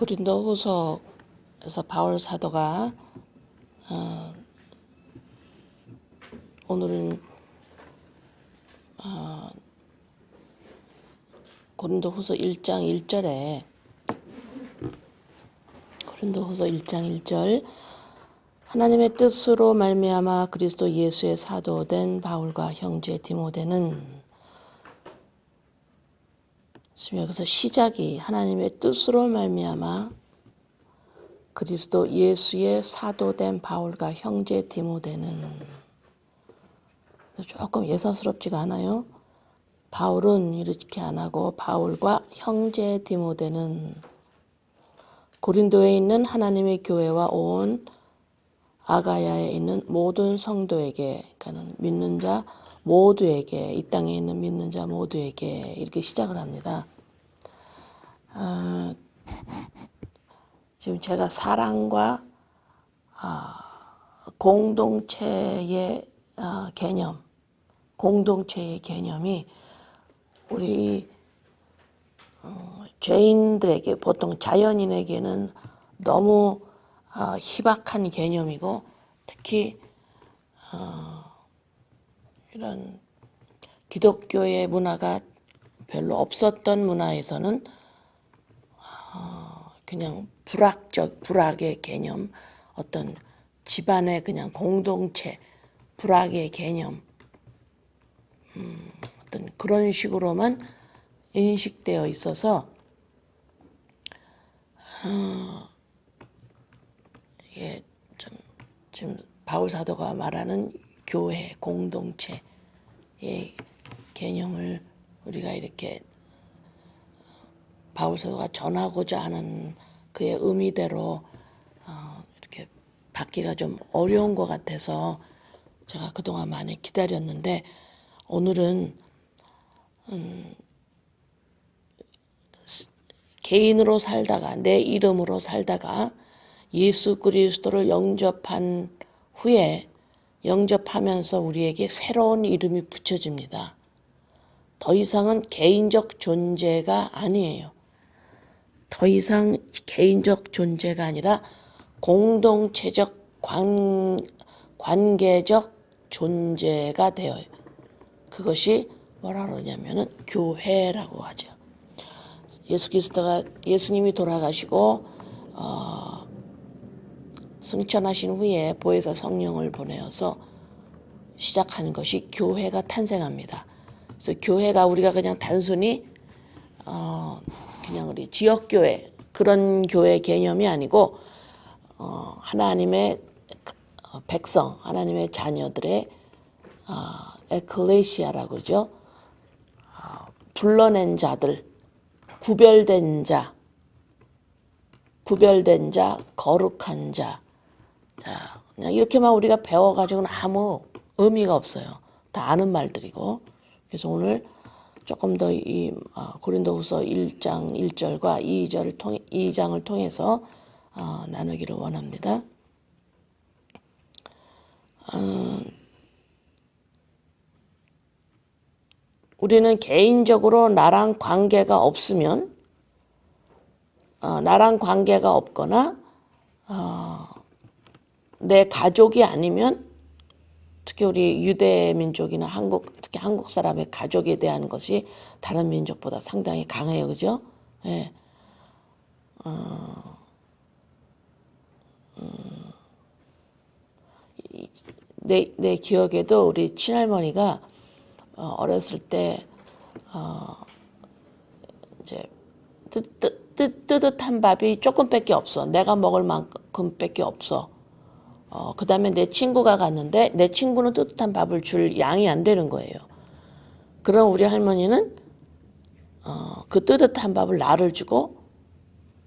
고린도후서에서 바울 사도가 오늘은 고린도후서 1장 1절에 고린도후서 1장 1절 하나님의 뜻으로 말미암아 그리스도 예수의 사도된 바울과 형제 디모데는 지금 여기서 시작이 하나님의 뜻으로 말미암아 그리스도 예수의 사도된 바울과 형제 디모데는 조금 예사스럽지가 않아요. 바울은 이렇게 안 하고 바울과 형제 디모데는 고린도에 있는 하나님의 교회와 온 아가야에 있는 모든 성도에게, 그러니까 믿는 자 모두에게, 이 땅에 있는 믿는 자 모두에게 이렇게 시작을 합니다. 지금 제가 사랑과 공동체의 개념, 공동체의 개념이 우리 죄인들에게, 보통 자연인에게는 너무 희박한 개념이고, 특히 이런 기독교의 문화가 별로 없었던 문화에서는 그냥 불악의 개념, 어떤 집안의 그냥 공동체, 불악의 개념, 어떤 그런 식으로만 인식되어 있어서 이게 좀 지금 바울 사도가 말하는 교회, 공동체의 개념을 우리가 이렇게 바울 사도가 전하고자 하는 그의 의미대로 이렇게 받기가 좀 어려운 것 같아서 제가 그동안 많이 기다렸는데, 오늘은 개인으로 살다가, 내 이름으로 살다가 예수 그리스도를 영접한 후에 영접하면서 우리에게 새로운 이름이 붙여집니다. 더 이상은 개인적 존재가 아니에요. 더 이상 개인적 존재가 아니라 공동체적 관계적 존재가 되어요. 그것이 뭐라 그러냐면은 교회라고 하죠. 예수님이 돌아가시고 승천하신 후에 보혜사 성령을 보내어서 시작하는 것이 교회가 탄생합니다. 그래서 교회가 우리가 그냥 단순히 그냥 우리 지역교회, 그런 교회 개념이 아니고 하나님의 백성, 하나님의 자녀들의 에클레시아라고 그러죠. 불러낸 자들, 구별된 자, 거룩한 자. 자, 그냥 이렇게만 우리가 배워가지고는 아무 의미가 없어요. 다 아는 말들이고. 그래서 오늘 조금 더 이 고린도후서 1장 1절과 2장을 통해서 나누기를 원합니다. 우리는 개인적으로 나랑 관계가 없으면, 나랑 관계가 없거나 내 가족이 아니면, 특히 우리 유대 민족이나 특히 한국 사람의 가족에 대한 것이 다른 민족보다 상당히 강해요, 그죠? 예. 내 기억에도 우리 친할머니가 어렸을 때 이제 뜨뜻한 밥이 조금밖에 없어. 내가 먹을 만큼밖에 없어. 그 다음에 내 친구가 갔는데 내 친구는 뜨뜻한 밥을 줄 양이 안 되는 거예요. 그럼 우리 할머니는 그 뜨뜻한 밥을 나를 주고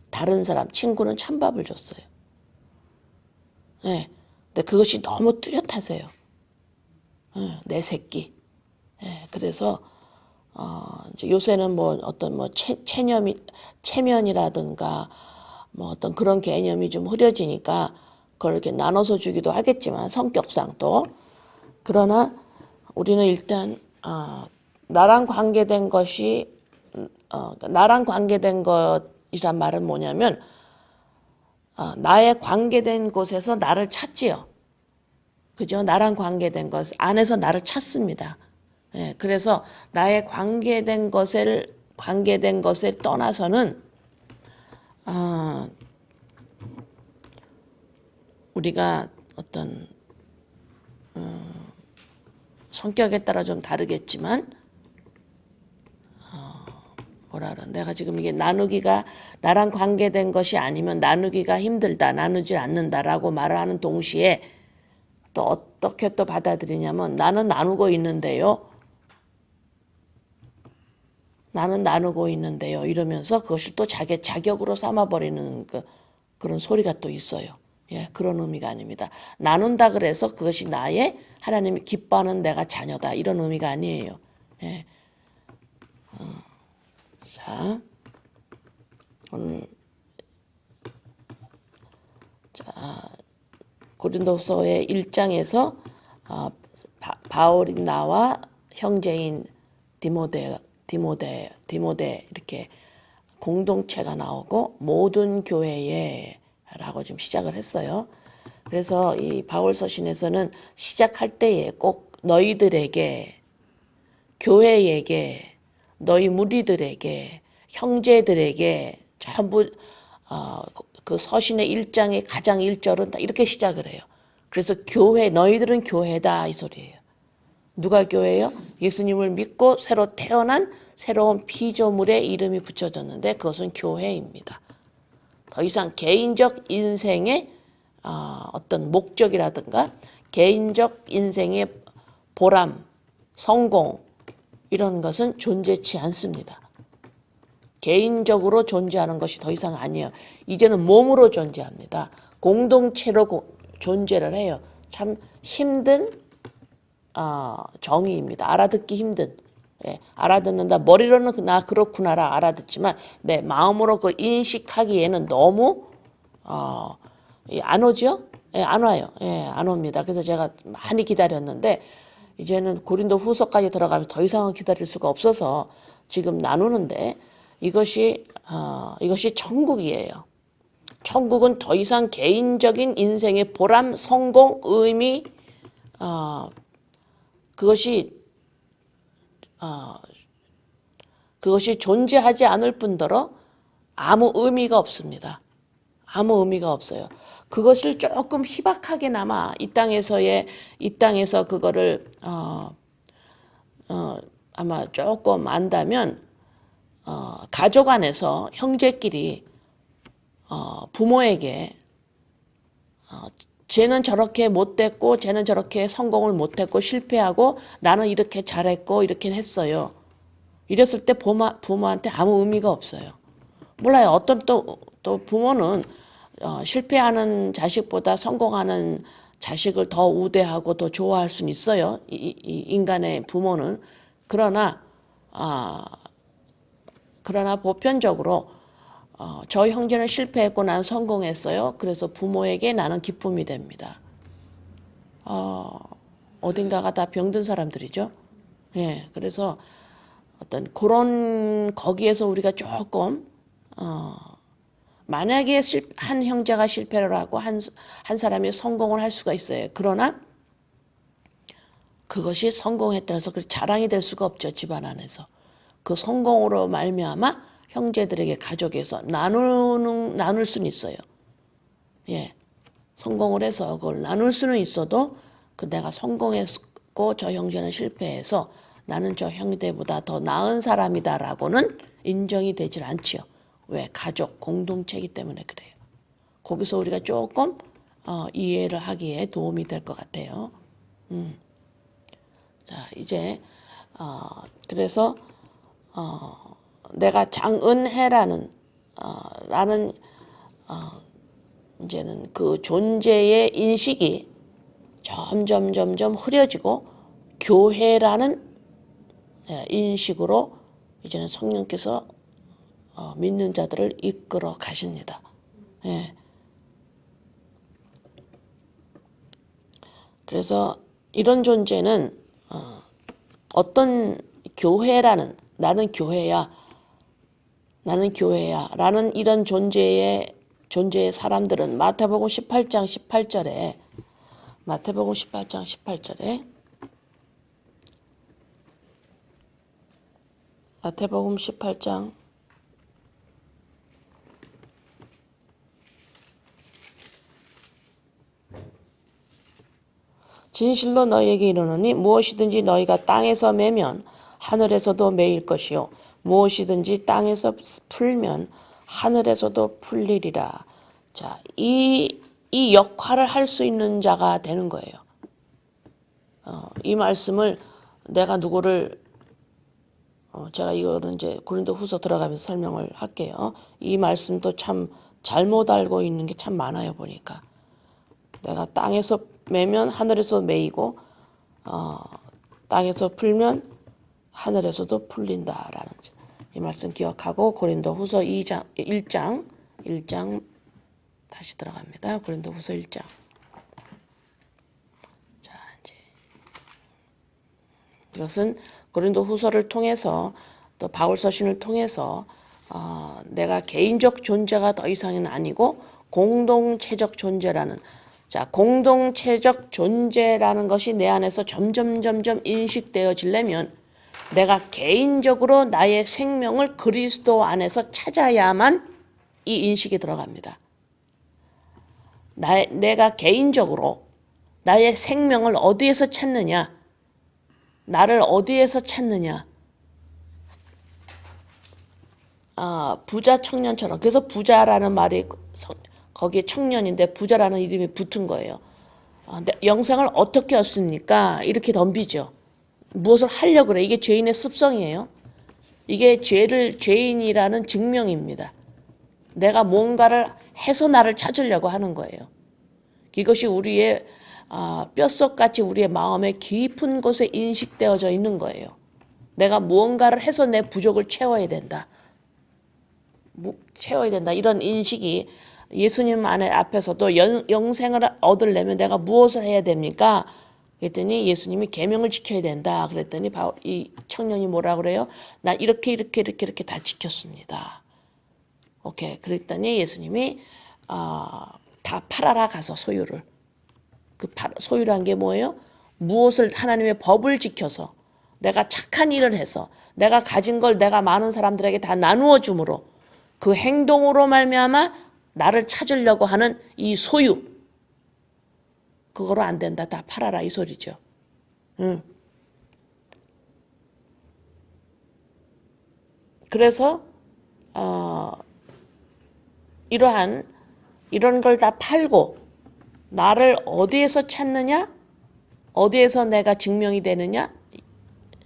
다른 사람, 친구는 찬밥을 줬어요. 네. 근데 그것이 너무 뚜렷하세요. 내 새끼. 네. 그래서 이제 요새는 뭐 어떤 뭐 체면이라든가 뭐 어떤 그런 개념이 좀 흐려지니까 그걸 이렇게 나눠서 주기도 하겠지만, 성격상 또. 그러나 우리는 일단 나랑 관계된 것이 나랑 관계된 것이란 말은 뭐냐면 나의 관계된 곳에서 나를 찾지요. 그죠? 나랑 관계된 것 안에서 나를 찾습니다. 예, 그래서 나의 관계된 것을 떠나서는 우리가 어떤 성격에 따라 좀 다르겠지만 뭐라 그러 내가 지금 이게 나누기가 나랑 관계된 것이 아니면 나누기가 힘들다, 나누지 않는다라고 말을 하는 동시에 또 어떻게 또 받아들이냐면 나는 나누고 있는데요. 나는 나누고 있는데요. 이러면서 그것을 또 자기 자격으로 삼아버리는 그런 소리가 또 있어요. 예, 그런 의미가 아닙니다. 나눈다 그래서 그것이 나의 하나님이 기뻐하는 내가 자녀다. 이런 의미가 아니에요. 예. 자, 오늘 고린도후서의 1장에서 바울이 나와 형제인 디모데 이렇게 공동체가 나오고 모든 교회에 라고 지금 시작을 했어요. 그래서 이 바울 서신에서는 시작할 때에 꼭 너희들에게, 교회에게, 너희 무리들에게, 형제들에게 전부 그 서신의 1장의 가장 1절은 다 이렇게 시작을 해요. 그래서 교회, 너희들은 교회다 이 소리예요. 누가 교회예요? 예수님을 믿고 새로 태어난 새로운 피조물의 이름이 붙여졌는데 그것은 교회입니다. 더 이상 개인적 인생의 어떤 목적이라든가 개인적 인생의 보람, 성공 이런 것은 존재치 않습니다. 개인적으로 존재하는 것이 더 이상 아니에요. 이제는 몸으로 존재합니다. 공동체로 존재를 해요. 참 힘든 정의입니다. 알아듣기 힘든. 예, 알아듣는다. 머리로는 나 그렇구나라 알아듣지만 내 마음으로 그걸 인식하기에는 너무 안 오죠? 예, 안 와요. 예, 안 옵니다. 그래서 제가 많이 기다렸는데 이제는 고린도 후서까지 들어가면 더 이상은 기다릴 수가 없어서 지금 나누는데 이것이 천국이에요. 천국은 더 이상 개인적인 인생의 보람, 성공, 의미 그것이 존재하지 않을 뿐더러 아무 의미가 없습니다. 아무 의미가 없어요. 그것을 조금 희박하게나마 이 땅에서 그거를 아마 조금 안다면 가족 안에서 형제끼리 부모에게 쟤는 저렇게 못됐고 쟤는 저렇게 성공을 못했고 실패하고 나는 이렇게 잘했고 이렇게 했어요. 이랬을 때 부모한테 아무 의미가 없어요. 몰라요. 어떤 또 부모는 실패하는 자식보다 성공하는 자식을 더 우대하고 더 좋아할 수는 있어요. 이 인간의 부모는. 그러나 보편적으로 저 형제는 실패했고 난 성공했어요. 그래서 부모에게 나는 기쁨이 됩니다. 어딘가가 다 병든 사람들이죠. 예, 그래서 어떤 그런 거기에서 우리가 조금 만약에 한 형제가 실패를 하고 한 사람이 성공을 할 수가 있어요. 그러나 그것이 성공했다고 해서 자랑이 될 수가 없죠. 집안 안에서. 그 성공으로 말미암아 형제들에게 가족에서 나눌 수는 있어요. 예, 성공을 해서 그걸 나눌 수는 있어도 내가 성공했고 저 형제는 실패해서 나는 저 형제보다 더 나은 사람이다라고는 인정이 되질 않지요. 왜? 가족, 공동체이기 때문에 그래요. 거기서 우리가 조금 이해를 하기에 도움이 될 것 같아요. 자, 이제 그래서 내가 장은혜라는 이제는 그 존재의 인식이 점점 흐려지고 교회라는 인식으로 이제는 성령께서 믿는 자들을 이끌어 가십니다. 예. 그래서 이런 존재는 어떤 교회라는 나는 교회야 라는 이런 존재의 존재의 사람들은 마태복음 18장 18절에 마태복음 18장 18절에 마태복음 18장 진실로 너희에게 이르노니 무엇이든지 너희가 땅에서 매면 하늘에서도 매일 것이요 무엇이든지 땅에서 풀면 하늘에서도 풀리리라. 자, 이 역할을 할 수 있는 자가 되는 거예요. 이 말씀을 내가 누구를 제가 이거는 이제 고린도후서 들어가면서 설명을 할게요. 이 말씀도 참 잘못 알고 있는 게 참 많아요 보니까. 내가 땅에서 매면 하늘에서 매이고 땅에서 풀면 하늘에서도 풀린다라는 이 말씀 기억하고 고린도후서 1장 다시 들어갑니다. 고린도후서 1장. 자, 이제 이것은 고린도후서를 통해서 또 바울 서신을 통해서 내가 개인적 존재가 더 이상은 아니고 공동체적 존재라는 공동체적 존재라는 것이 내 안에서 점점 인식되어지려면 내가 개인적으로 나의 생명을 그리스도 안에서 찾아야만 이 인식이 들어갑니다. 내가 개인적으로 나의 생명을 어디에서 찾느냐, 나를 어디에서 찾느냐. 부자 청년처럼. 그래서 부자라는 말이 거기에 청년인데 부자라는 이름이 붙은 거예요. 영생을 어떻게 얻습니까? 이렇게 덤비죠. 무엇을 하려고 그래. 이게 죄인의 습성이에요. 이게 죄인이라는 증명입니다. 내가 뭔가를 해서 나를 찾으려고 하는 거예요. 이것이 우리의 뼛속같이 우리의 마음의 깊은 곳에 인식되어져 있는 거예요. 내가 무언가를 해서 내 부족을 채워야 된다. 이런 인식이 예수님 앞에서도 영생을 얻으려면 내가 무엇을 해야 됩니까? 그랬더니 예수님이 계명을 지켜야 된다. 그랬더니 이 청년이 뭐라 그래요? 나 이렇게 다 지켰습니다. 오케이. 그랬더니 예수님이 다 팔아라 가서 소유를. 소유란 게 뭐예요? 무엇을 하나님의 법을 지켜서 내가 착한 일을 해서 내가 가진 걸 내가 많은 사람들에게 다 나누어 줌으로 그 행동으로 말미암아 나를 찾으려고 하는 이 소유, 그거로 안 된다. 다 팔아라 이 소리죠. 그래서 이런 걸 다 팔고 나를 어디에서 찾느냐? 어디에서 내가 증명이 되느냐?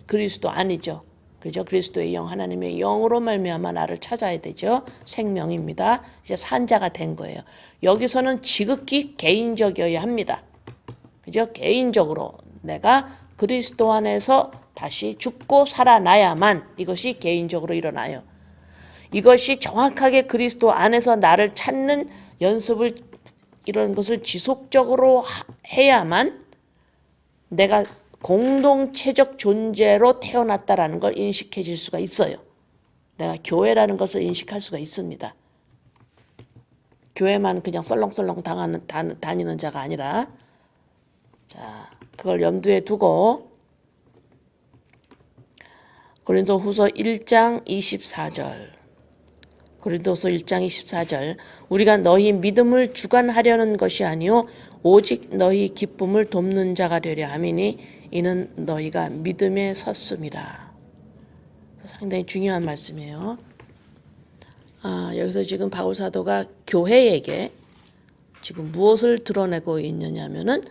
그리스도 아니죠. 그죠? 그리스도의 영, 하나님의 영으로 말미암아 나를 찾아야 되죠. 생명입니다. 이제 산자가 된 거예요. 여기서는 지극히 개인적이어야 합니다. 그죠? 개인적으로 내가 그리스도 안에서 다시 죽고 살아나야만 이것이 개인적으로 일어나요. 이것이 정확하게 그리스도 안에서 나를 찾는 연습을 이런 것을 지속적으로 해야만 내가 공동체적 존재로 태어났다라는 걸 인식해질 수가 있어요. 내가 교회라는 것을 인식할 수가 있습니다. 교회만 그냥 썰렁썰렁 다니는 자가 아니라, 자, 그걸 염두에 두고 고린도후서 1장 24절. 고린도서 1장 24절. 우리가 너희 믿음을 주관하려는 것이 아니요 오직 너희 기쁨을 돕는 자가 되려 함이니 이는 너희가 믿음에 섰음이라. 상당히 중요한 말씀이에요. 여기서 지금 바울 사도가 교회에게 지금 무엇을 드러내고 있느냐면은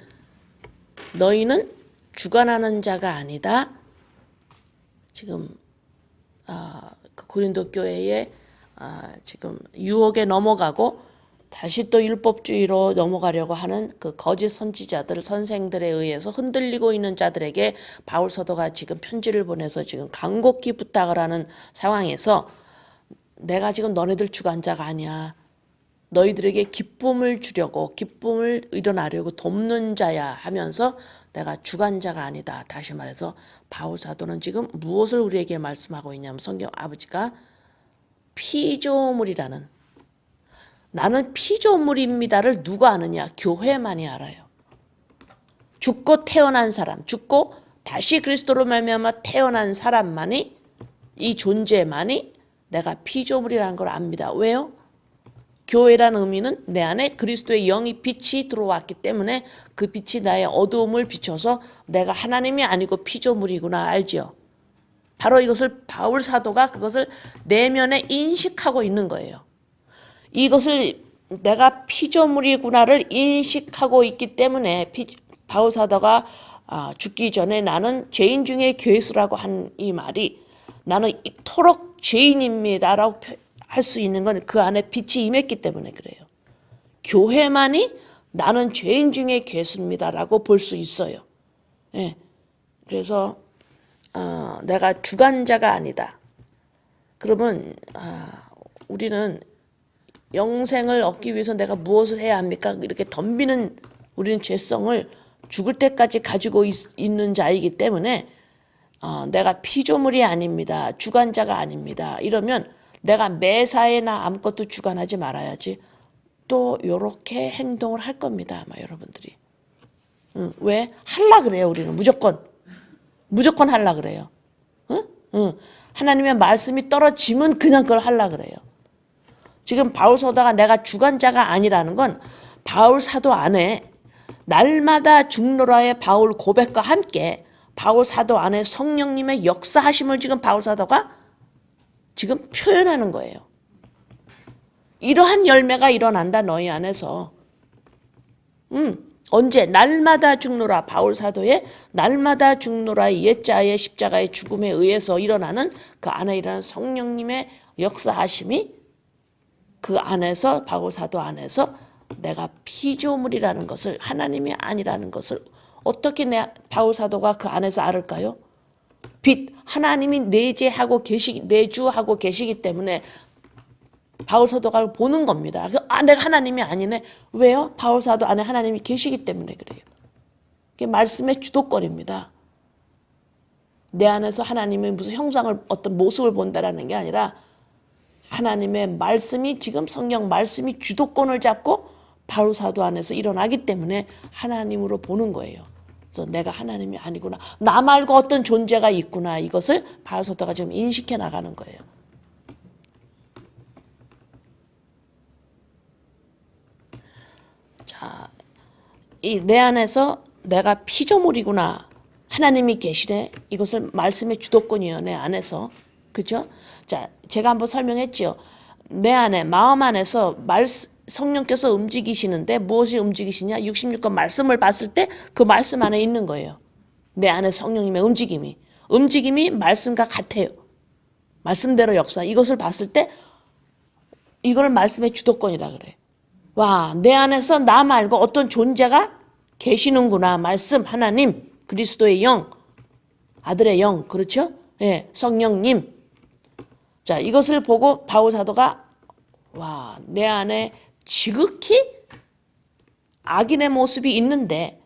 너희는 주관하는 자가 아니다. 지금 고린도 교회에 지금 유혹에 넘어가고 다시 또 율법주의로 넘어가려고 하는 그 거짓 선지자들, 선생들에 의해서 흔들리고 있는 자들에게 바울 사도가 지금 편지를 보내서 지금 간곡히 부탁을 하는 상황에서 내가 지금 너네들 주관자가 아니야. 너희들에게 기쁨을 주려고, 기쁨을 일어나려고 돕는 자야 하면서 내가 주관자가 아니다. 다시 말해서 바울 사도는 지금 무엇을 우리에게 말씀하고 있냐면 성경 아버지가 피조물이라는, 나는 피조물입니다를 누가 아느냐? 교회만이 알아요. 죽고 태어난 사람, 죽고 다시 그리스도로 말미암아 태어난 사람만이, 이 존재만이 내가 피조물이라는 걸 압니다. 왜요? 교회라는 의미는 내 안에 그리스도의 영이 빛이 들어왔기 때문에 그 빛이 나의 어두움을 비춰서 내가 하나님이 아니고 피조물이구나 알지요. 바로 이것을 바울 사도가 그것을 내면에 인식하고 있는 거예요. 이것을 내가 피조물이구나를 인식하고 있기 때문에 바울 사도가 죽기 전에 나는 죄인 중에 괴수라고 한 이 말이, 나는 이토록 죄인입니다라고 할 수 있는 건 그 안에 빛이 임했기 때문에 그래요. 교회만이 나는 죄인 중에 괴수입니다라고 볼 수 있어요. 예. 그래서 내가 주관자가 아니다. 그러면 우리는 영생을 얻기 위해서 내가 무엇을 해야 합니까? 이렇게 덤비는 우리는 죄성을 죽을 때까지 가지고 있는 자이기 때문에 내가 피조물이 아닙니다. 주관자가 아닙니다. 이러면 내가 매사에나 아무것도 주관하지 말아야지 또 이렇게 행동을 할 겁니다. 아마 여러분들이. 왜? 할라 그래요. 우리는 무조건 할라 그래요. 하나님의 말씀이 떨어지면 그냥 그걸 할라 그래요. 지금 바울 사도가 내가 주관자가 아니라는 건 바울 사도 안에 날마다 죽노라의 바울 고백과 함께 바울 사도 안에 성령님의 역사하심을 지금 바울 사도가 지금 표현하는 거예요. 이러한 열매가 일어난다 너희 안에서. 언제? 날마다 죽노라. 바울 사도의 날마다 죽노라의 옛자의 십자가의 죽음에 의해서 일어나는 그 안에 일어나는 성령님의 역사하심이 그 안에서 바울 사도 안에서 내가 피조물이라는 것을, 하나님이 아니라는 것을 어떻게 바울 사도가 그 안에서 알을까요? 빛, 하나님이 내주하고 계시기 때문에 바울 사도가 보는 겁니다. 내가 하나님이 아니네. 왜요? 바울 사도 안에 하나님이 계시기 때문에 그래요. 그게 말씀의 주도권입니다. 내 안에서 하나님의 무슨 형상을, 어떤 모습을 본다라는 게 아니라 하나님의 말씀이, 지금 성령 말씀이 주도권을 잡고 바울 사도 안에서 일어나기 때문에 하나님으로 보는 거예요. 그래서 내가 하나님이 아니구나. 나 말고 어떤 존재가 있구나. 이것을 바울 사도가 지금 인식해 나가는 거예요. 자, 이 내 안에서 내가 피조물이구나. 하나님이 계시네. 이것을 말씀의 주도권이에요. 내 안에서. 그죠? 자, 제가 한번 설명했죠. 내 안에, 마음 안에서 성령께서 움직이시는데 무엇이 움직이시냐? 66권 말씀을 봤을 때 그 말씀 안에 있는 거예요. 내 안에 성령님의 움직임이 말씀과 같아요. 말씀대로 역사. 이것을 봤을 때 이걸 말씀의 주도권이라 그래. 와, 내 안에서 나 말고 어떤 존재가 계시는구나. 말씀, 하나님, 그리스도의 영, 아들의 영, 그렇죠? 예, 성령님. 자, 이것을 보고 바울 사도가 와, 내 안에 지극히 악인의 모습이 있는데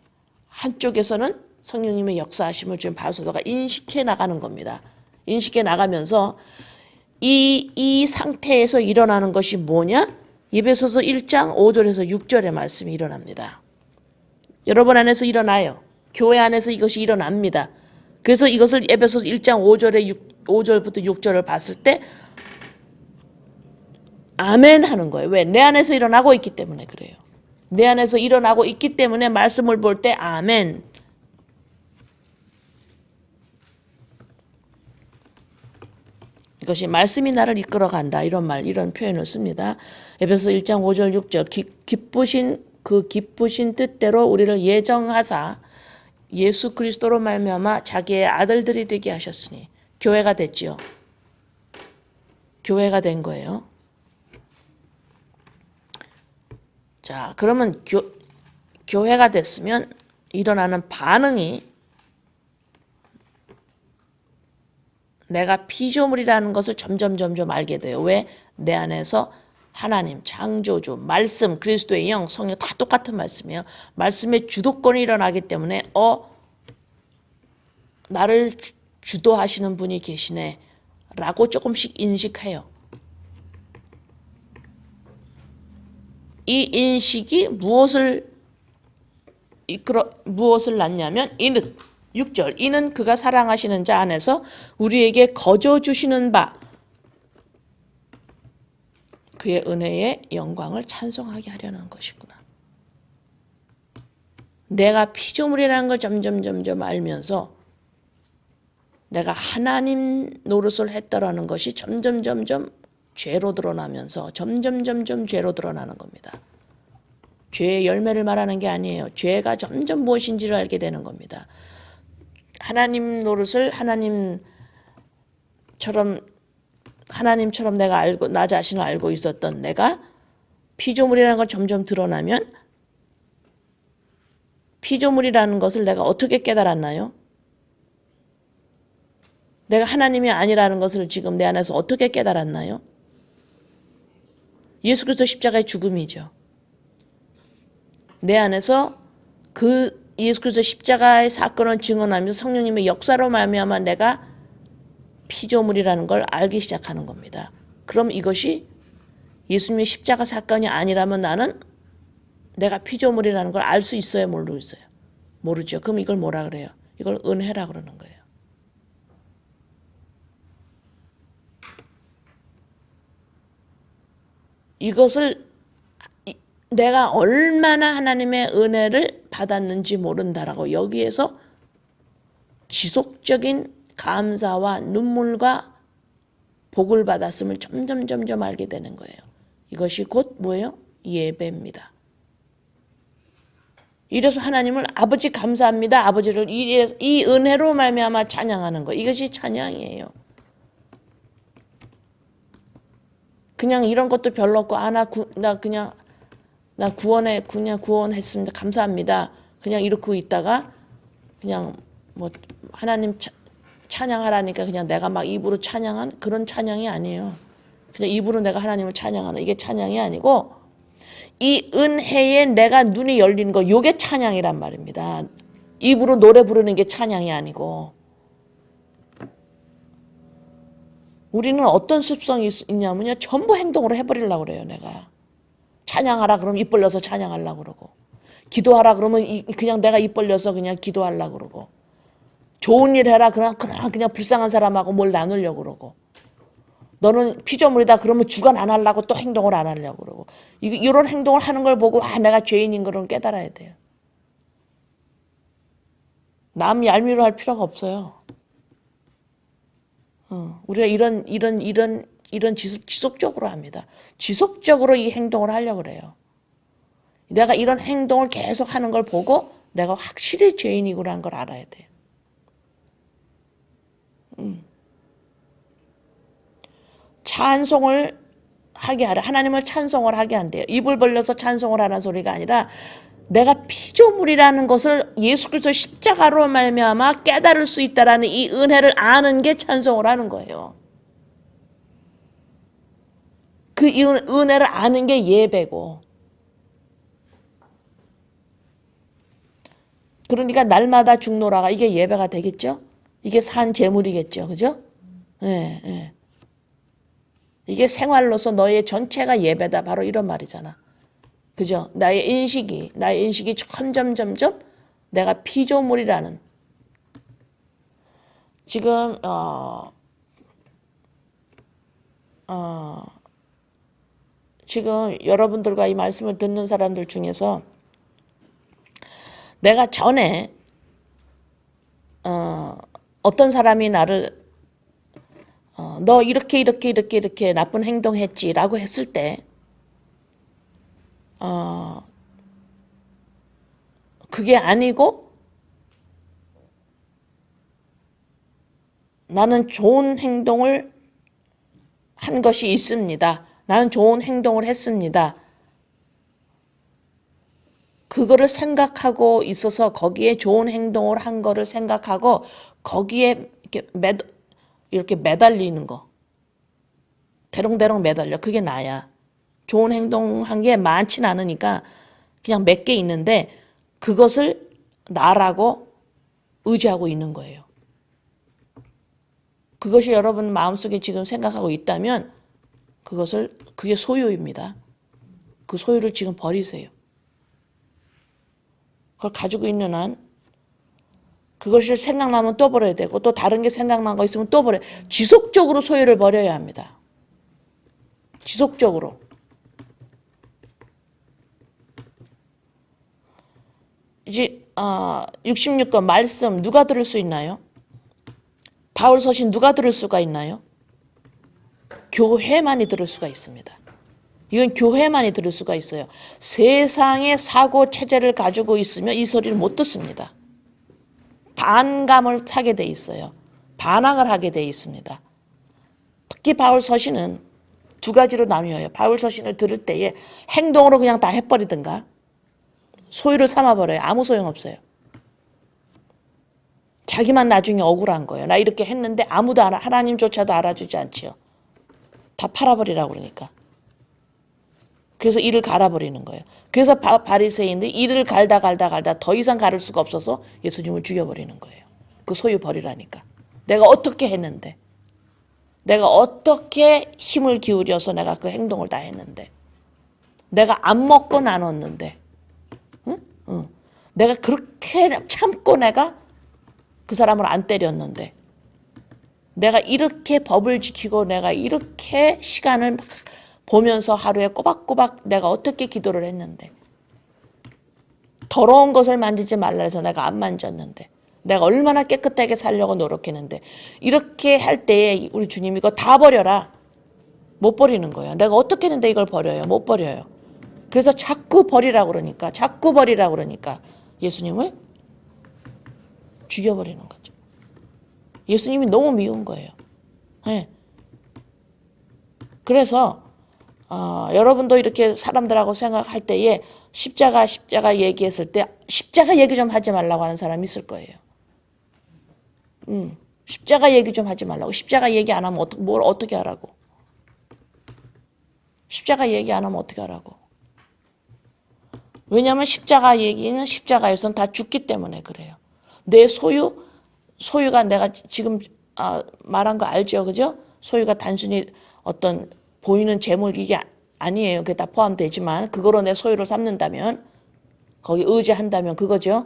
한쪽에서는 성령님의 역사하심을 지금 바울 사도가 인식해 나가는 겁니다. 인식해 나가면서 이 상태에서 일어나는 것이 뭐냐? 에베소서 1장 5절에서 6절의 말씀이 일어납니다. 여러분 안에서 일어나요. 교회 안에서 이것이 일어납니다. 그래서 이것을 에베소서 1장 5절부터 6절을 봤을 때 아멘 하는 거예요. 왜? 내 안에서 일어나고 있기 때문에 그래요. 내 안에서 일어나고 있기 때문에 말씀을 볼 때 아멘. 이것이 말씀이 나를 이끌어간다. 이런 표현을 씁니다. 에베소서 1장 5절 6절 기쁘신 뜻대로 우리를 예정하사 예수 그리스도로 말미암아 자기의 아들들이 되게 하셨으니 교회가 됐지요. 교회가 된 거예요. 자, 그러면 교회가 됐으면 일어나는 반응이 내가 피조물이라는 것을 점점 알게 돼요. 왜? 내 안에서 하나님, 창조주, 말씀, 그리스도의 영, 성령 다 똑같은 말씀이에요. 말씀의 주도권이 일어나기 때문에 나를 주도하시는 분이 계시네 라고 조금씩 인식해요. 이 인식이 무엇을 낳냐면 이는 6절 이는 그가 사랑하시는 자 안에서 우리에게 거저 주시는 바 그의 은혜의 영광을 찬송하게 하려는 것이구나. 내가 피조물이라는 걸 점점 알면서 내가 하나님 노릇을 했더라는 것이 점점 죄로 드러나면서 점점 죄로 드러나는 겁니다. 죄의 열매를 말하는 게 아니에요. 죄가 점점 무엇인지를 알게 되는 겁니다. 하나님 노릇을 하나님처럼 내가 알고 나 자신을 알고 있었던 내가 피조물이라는 걸 점점 드러나면 피조물이라는 것을 내가 어떻게 깨달았나요? 내가 하나님이 아니라는 것을 지금 내 안에서 어떻게 깨달았나요? 예수 그리스도 십자가의 죽음이죠. 내 안에서 그 예수 그리스도 십자가의 사건을 증언하면서 성령님의 역사로 말미암아 내가 피조물이라는 걸 알기 시작하는 겁니다. 그럼 이것이 예수님의 십자가 사건이 아니라면 나는 내가 피조물이라는 걸 알 수 있어요? 모르겠어요? 모르죠. 그럼 이걸 뭐라 그래요? 이걸 은혜라 그러는 거예요. 이것을 내가 얼마나 하나님의 은혜를 받았는지 모른다라고 여기에서 지속적인 감사와 눈물과 복을 받았음을 점점 알게 되는 거예요. 이것이 곧 뭐예요? 예배입니다. 이래서 하나님을 아버지 감사합니다. 아버지를 이 은혜로 말미암아 찬양하는 거. 이것이 찬양이에요. 그냥 이런 것도 별로 없고 나 구원했습니다. 감사합니다. 그냥 이러고 있다가 그냥 뭐 하나님 찬양하라니까 그냥 내가 막 입으로 찬양한 그런 찬양이 아니에요. 그냥 입으로 내가 하나님을 찬양하는 이게 찬양이 아니고 이 은혜에 내가 눈이 열리는 거 이게 찬양이란 말입니다. 입으로 노래 부르는 게 찬양이 아니고 우리는 어떤 습성이 있냐면요. 전부 행동으로 해버리려고 그래요. 내가. 찬양하라 그러면 입 벌려서 찬양하려고 그러고 기도하라 그러면 그냥 내가 입 벌려서 그냥 기도하려고 그러고 좋은 일 해라 그냥 불쌍한 사람하고 뭘 나누려고 그러고 너는 피조물이다 그러면 주관 안 하려고 또 행동을 안 하려고 그러고 이런 행동을 하는 걸 보고 내가 죄인인 걸 깨달아야 돼요. 남 얄미워 할 필요가 없어요. 우리가 이런 지속적으로 합니다. 지속적으로 이 행동을 하려고 그래요. 내가 이런 행동을 계속 하는 걸 보고 내가 확실히 죄인이구나라는 걸 알아야 돼요. 찬송을 하게 하라. 하나님을 찬송을 하게 한대요. 입을 벌려서 찬송을 하는 소리가 아니라 내가 피조물이라는 것을 예수 그리스도 십자가로 말미암아 깨달을 수 있다라는 이 은혜를 아는 게 찬송을 하는 거예요. 그 은혜를 아는 게 예배고. 그러니까 날마다 죽노라가 이게 예배가 되겠죠? 이게 산 제물이겠죠. 그죠? 예, 예. 이게 생활로서 너의 전체가 예배다. 바로 이런 말이잖아. 그죠? 나의 인식이 점점 내가 피조물이라는 지금 지금 여러분들과 이 말씀을 듣는 사람들 중에서 내가 전에 어떤 사람이 나를 너 이렇게 나쁜 행동했지라고 했을 때 그게 아니고 나는 좋은 행동을 한 것이 있습니다. 나는 좋은 행동을 했습니다. 그거를 생각하고 있어서 거기에 좋은 행동을 한 거를 생각하고 거기에 이렇게 매달리는 거. 대롱대롱 매달려. 그게 나야. 좋은 행동한 게 많진 않으니까 그냥 몇 개 있는데 그것을 나라고 의지하고 있는 거예요. 그것이 여러분 마음속에 지금 생각하고 있다면 그게 소유입니다. 그 소유를 지금 버리세요. 그걸 가지고 있는 한 그것이 생각나면 또 버려야 되고 또 다른 게 생각난 거 있으면 또 버려야 돼요. 지속적으로 소유를 버려야 합니다. 지속적으로. 이제 66권 말씀 누가 들을 수 있나요? 바울 서신 누가 들을 수가 있나요? 교회만이 들을 수가 있습니다. 이건 교회만이 들을 수가 있어요. 세상의 사고 체제를 가지고 있으면 이 소리를 못 듣습니다. 반감을 하게 돼 있어요. 반항을 하게 돼 있습니다. 특히 바울 서신은 두 가지로 나뉘어요. 바울 서신을 들을 때에 행동으로 그냥 다 해버리든가 소유를 삼아버려요. 아무 소용없어요. 자기만 나중에 억울한 거예요. 나 이렇게 했는데 아무도 하나님조차도 알아주지 않지요. 다 팔아버리라고 그러니까. 그래서 이를 갈아버리는 거예요. 그래서 바리새인들이 이를 갈다 더 이상 가를 수가 없어서 예수님을 죽여버리는 거예요. 그 소유 버리라니까. 내가 어떻게 했는데, 내가 어떻게 힘을 기울여서 내가 그 행동을 다 했는데, 내가 안 먹고 나눴는데, 응? 내가 그렇게 참고 내가 그 사람을 안 때렸는데, 내가 이렇게 법을 지키고 내가 이렇게 시간을 막 보면서 하루에 꼬박꼬박 내가 어떻게 기도를 했는데, 더러운 것을 만지지 말라 해서 내가 안 만졌는데, 내가 얼마나 깨끗하게 살려고 노력했는데, 이렇게 할 때에 우리 주님이 이거 다 버려라. 못 버리는 거예요. 내가 어떻게 했는데 이걸 버려요? 못 버려요. 그래서 자꾸 버리라고 그러니까 예수님을 죽여버리는 거죠. 예수님이 너무 미운 거예요. 네. 그래서 여러분도 이렇게 사람들하고 생각할 때에 십자가 얘기했을 때 십자가 얘기 좀 하지 말라고 하는 사람이 있을 거예요. 십자가 얘기 좀 하지 말라고. 십자가 얘기 안 하면 뭘 어떻게 하라고. 십자가 얘기 안 하면 어떻게 하라고. 왜냐하면 십자가 얘기는 십자가에서는 다 죽기 때문에 그래요. 내 소유가 내가 지금 말한 거 알죠? 그죠? 소유가 단순히 어떤 보이는 재물 이게 아니에요. 그게 다 포함되지만 그거로 내 소유를 삼는다면, 거기 의지한다면 그거죠.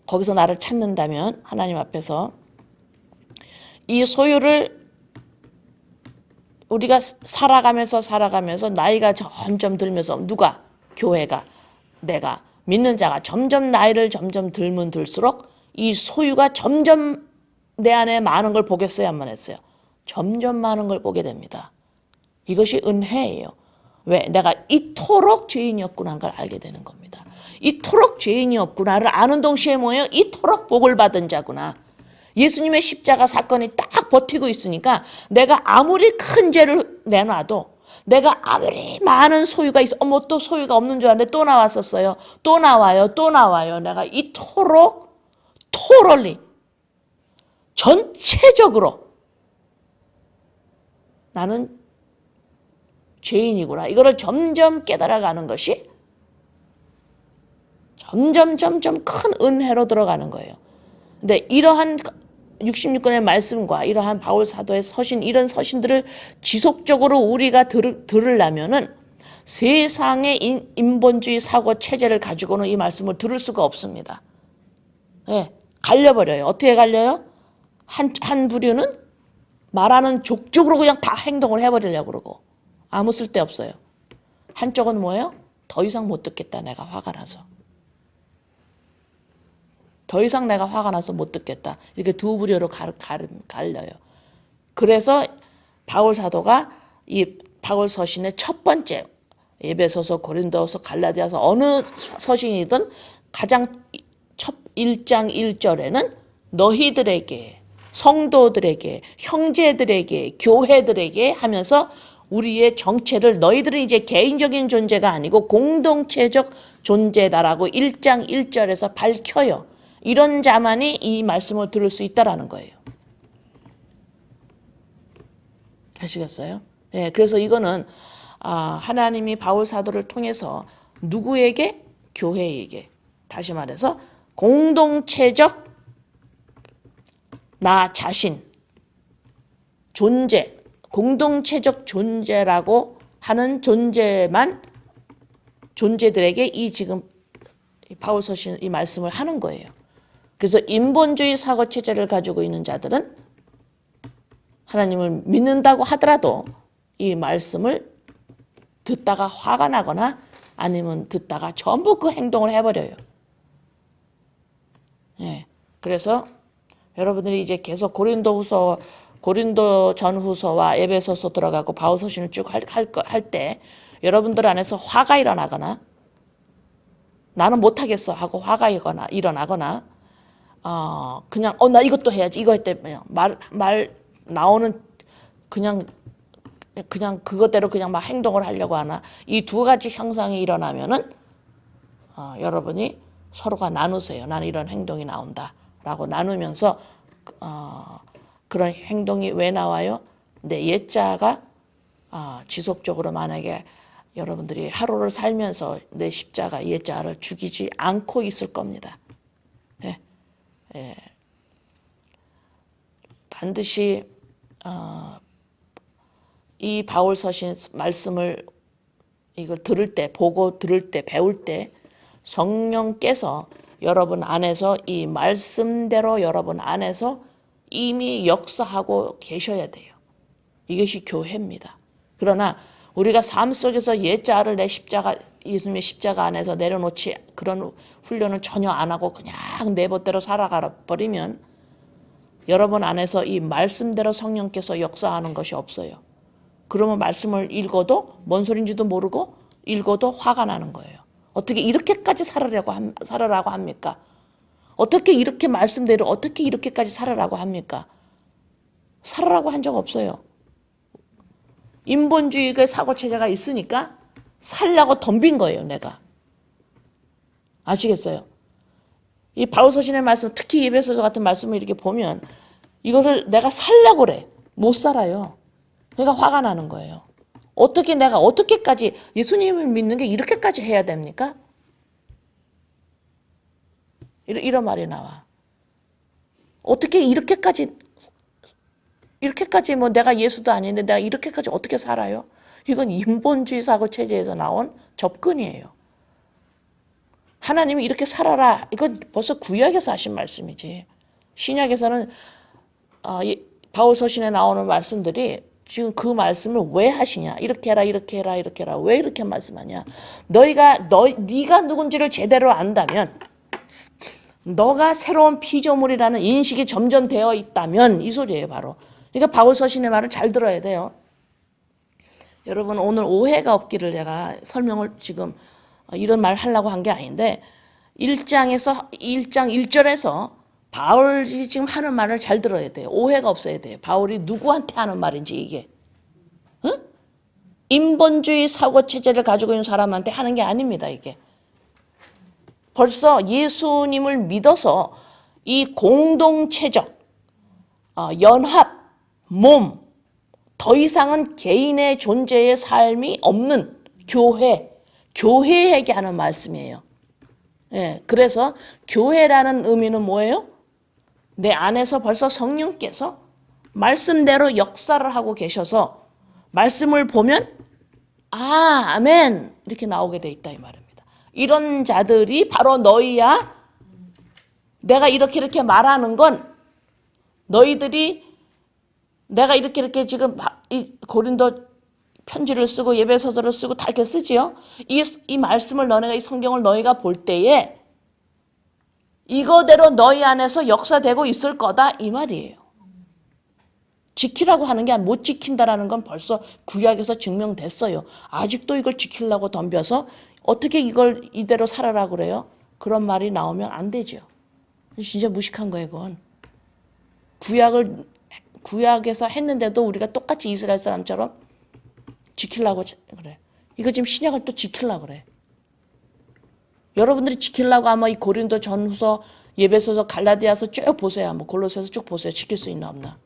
거기서 나를 찾는다면 하나님 앞에서 이 소유를 우리가 살아가면서 나이가 점점 들면서 누가? 교회가, 내가 믿는 자가 점점 나이를 점점 들면 들수록 이 소유가 점점 내 안에 많은 걸 보겠어요? 안 했어요? 점점 많은 걸 보게 됩니다. 이것이 은혜예요. 왜? 내가 이토록 죄인이었구나 하는 걸 알게 되는 겁니다. 이토록 죄인이었구나를 아는 동시에 뭐예요? 이토록 복을 받은 자구나. 예수님의 십자가 사건이 딱 버티고 있으니까 내가 아무리 큰 죄를 내놔도, 내가 아무리 많은 소유가 있어, 또 소유가 없는 줄 알았는데 또 나왔었어요. 또 나와요. 내가 이토록 토럴리 전체적으로 나는 죄인이구나. 이거를 점점 깨달아가는 것이 점점 큰 은혜로 들어가는 거예요. 근데 이러한 66권의 말씀과 이러한 바울 사도의 서신, 이런 서신들을 지속적으로 우리가 들으려면은 세상의 인본주의 사고 체제를 가지고는 이 말씀을 들을 수가 없습니다. 네, 갈려버려요. 어떻게 갈려요? 한 부류는 말하는 족적으로 그냥 다 행동을 해버리려고 그러고 아무 쓸데 없어요. 한쪽은 뭐예요? 더 이상 못 듣겠다. 내가 화가 나서. 더 이상 내가 화가 나서 못 듣겠다. 이렇게 두 부류로 갈려요. 그래서 바울 사도가 이 바울 서신의 첫 번째, 에베소서, 고린도서, 갈라디아서 어느 서신이든 가장 첫 1장 1절에는 너희들에게, 성도들에게, 형제들에게, 교회들에게 하면서 우리의 정체를, 너희들은 이제 개인적인 존재가 아니고 공동체적 존재다라고 1장 1절에서 밝혀요. 이런 자만이 이 말씀을 들을 수 있다라는 거예요. 아시겠어요? 네, 그래서 이거는 하나님이 바울 사도를 통해서 누구에게? 교회에게. 다시 말해서 공동체적 나 자신, 존재, 공동체적 존재라고 하는 존재만 존재들에게 이 지금 바울 서신 이 말씀을 하는 거예요. 그래서 인본주의 사고 체제를 가지고 있는 자들은 하나님을 믿는다고 하더라도 이 말씀을 듣다가 화가 나거나 아니면 듣다가 전부 그 행동을 해버려요. 예. 그래서 여러분들이 이제 계속 고린도 전후서와 에베소서 들어가고 바울서신을 쭉 할 때 여러분들 안에서 화가 일어나거나 나는 못하겠어 하고 화가 일어나거나 그냥 나 이것도 해야지 이거 했대 말 나오는 그냥 그것대로 그냥 막 행동을 하려고 하나 이 두 가지 형상이 일어나면은 여러분이 서로가 나누세요. 나는 이런 행동이 나온다라고 나누면서 그런 행동이 왜 나와요? 내 옛자가 지속적으로 만약에 여러분들이 하루를 살면서 내 십자가 옛자를 죽이지 않고 있을 겁니다. 예. 예. 반드시 이 바울 서신 말씀을 이걸 들을 때, 보고 들을 때, 배울 때 성령께서 여러분 안에서 이 말씀대로 여러분 안에서 이미 역사하고 계셔야 돼요. 이것이 교회입니다. 그러나 우리가 삶 속에서 옛자를 내 십자가, 예수님의 십자가 안에서 내려놓지 그런 훈련을 전혀 안 하고 그냥 내 멋대로 살아가 버리면 여러분 안에서 이 말씀대로 성령께서 역사하는 것이 없어요. 그러면 말씀을 읽어도 뭔 소린지도 모르고 읽어도 화가 나는 거예요. 어떻게 이렇게까지 살으라고 합니까? 어떻게 이렇게 말씀대로 어떻게 이렇게까지 살으라고 합니까? 살으라고 한 적 없어요. 인본주의의 사고체제가 있으니까 살려고 덤빈 거예요, 내가. 아시겠어요? 이 바울서신의 말씀, 특히 에베소서 같은 말씀을 이렇게 보면 이것을 내가 살려고 그래. 못 살아요. 그러니까 화가 나는 거예요. 어떻게 내가 어떻게까지 예수님을 믿는 게 이렇게까지 해야 됩니까? 이런 말이 나와. 어떻게 이렇게까지 뭐 내가 예수도 아닌데 내가 이렇게까지 어떻게 살아요? 이건 인본주의 사고 체제에서 나온 접근이에요. 하나님이 이렇게 살아라. 이건 벌써 구약에서 하신 말씀이지. 신약에서는 바울 서신에 나오는 말씀들이 지금 그 말씀을 왜 하시냐? 이렇게 해라, 이렇게 해라, 이렇게 해라. 왜 이렇게 말씀하냐? 네가 누군지를 제대로 안다면, 너가 새로운 피조물이라는 인식이 점점 되어 있다면 이 소리예요, 바로. 그러니까 바울 서신의 말을 잘 들어야 돼요. 여러분 오늘 오해가 없기를 제가 설명을 지금 이런 말 하려고 한 게 아닌데 1장 1절에서 바울이 지금 하는 말을 잘 들어야 돼요. 오해가 없어야 돼요. 바울이 누구한테 하는 말인지 이게. 응? 인본주의 사고체제를 가지고 있는 사람한테 하는 게 아닙니다. 이게. 벌써 예수님을 믿어서 이 공동체적 연합, 몸, 더 이상은 개인의 존재의 삶이 없는 교회에게 하는 말씀이에요. 예, 그래서 교회라는 의미는 뭐예요? 내 안에서 벌써 성령께서 말씀대로 역사를 하고 계셔서 말씀을 보면 아멘 이렇게 나오게 돼 있다 이 말입니다. 이런 자들이 바로 너희야. 내가 이렇게 말하는 건 너희들이 내가 이렇게 지금 이 고린도 편지를 쓰고 예배서서를 쓰고 다 이렇게 쓰지요. 이 말씀을 너네가 이 성경을 너희가 볼 때에 이거대로 너희 안에서 역사되고 있을 거다 이 말이에요. 지키라고 하는 게 못 지킨다라는 건 벌써 구약에서 증명됐어요. 아직도 이걸 지키려고 덤벼서 어떻게 이걸 이대로 살아라고 그래요? 그런 말이 나오면 안 되죠. 진짜 무식한 거예요, 그건. 구약에서 했는데도 우리가 똑같이 이스라엘 사람처럼 지키려고 그래. 이거 지금 신약을 또 지키려고 그래. 여러분들이 지키려고 아마 이 고린도 전후서, 예배소서, 갈라디아서 쭉 보세요. 뭐 골로새서 쭉 보세요. 지킬 수 있나 없나.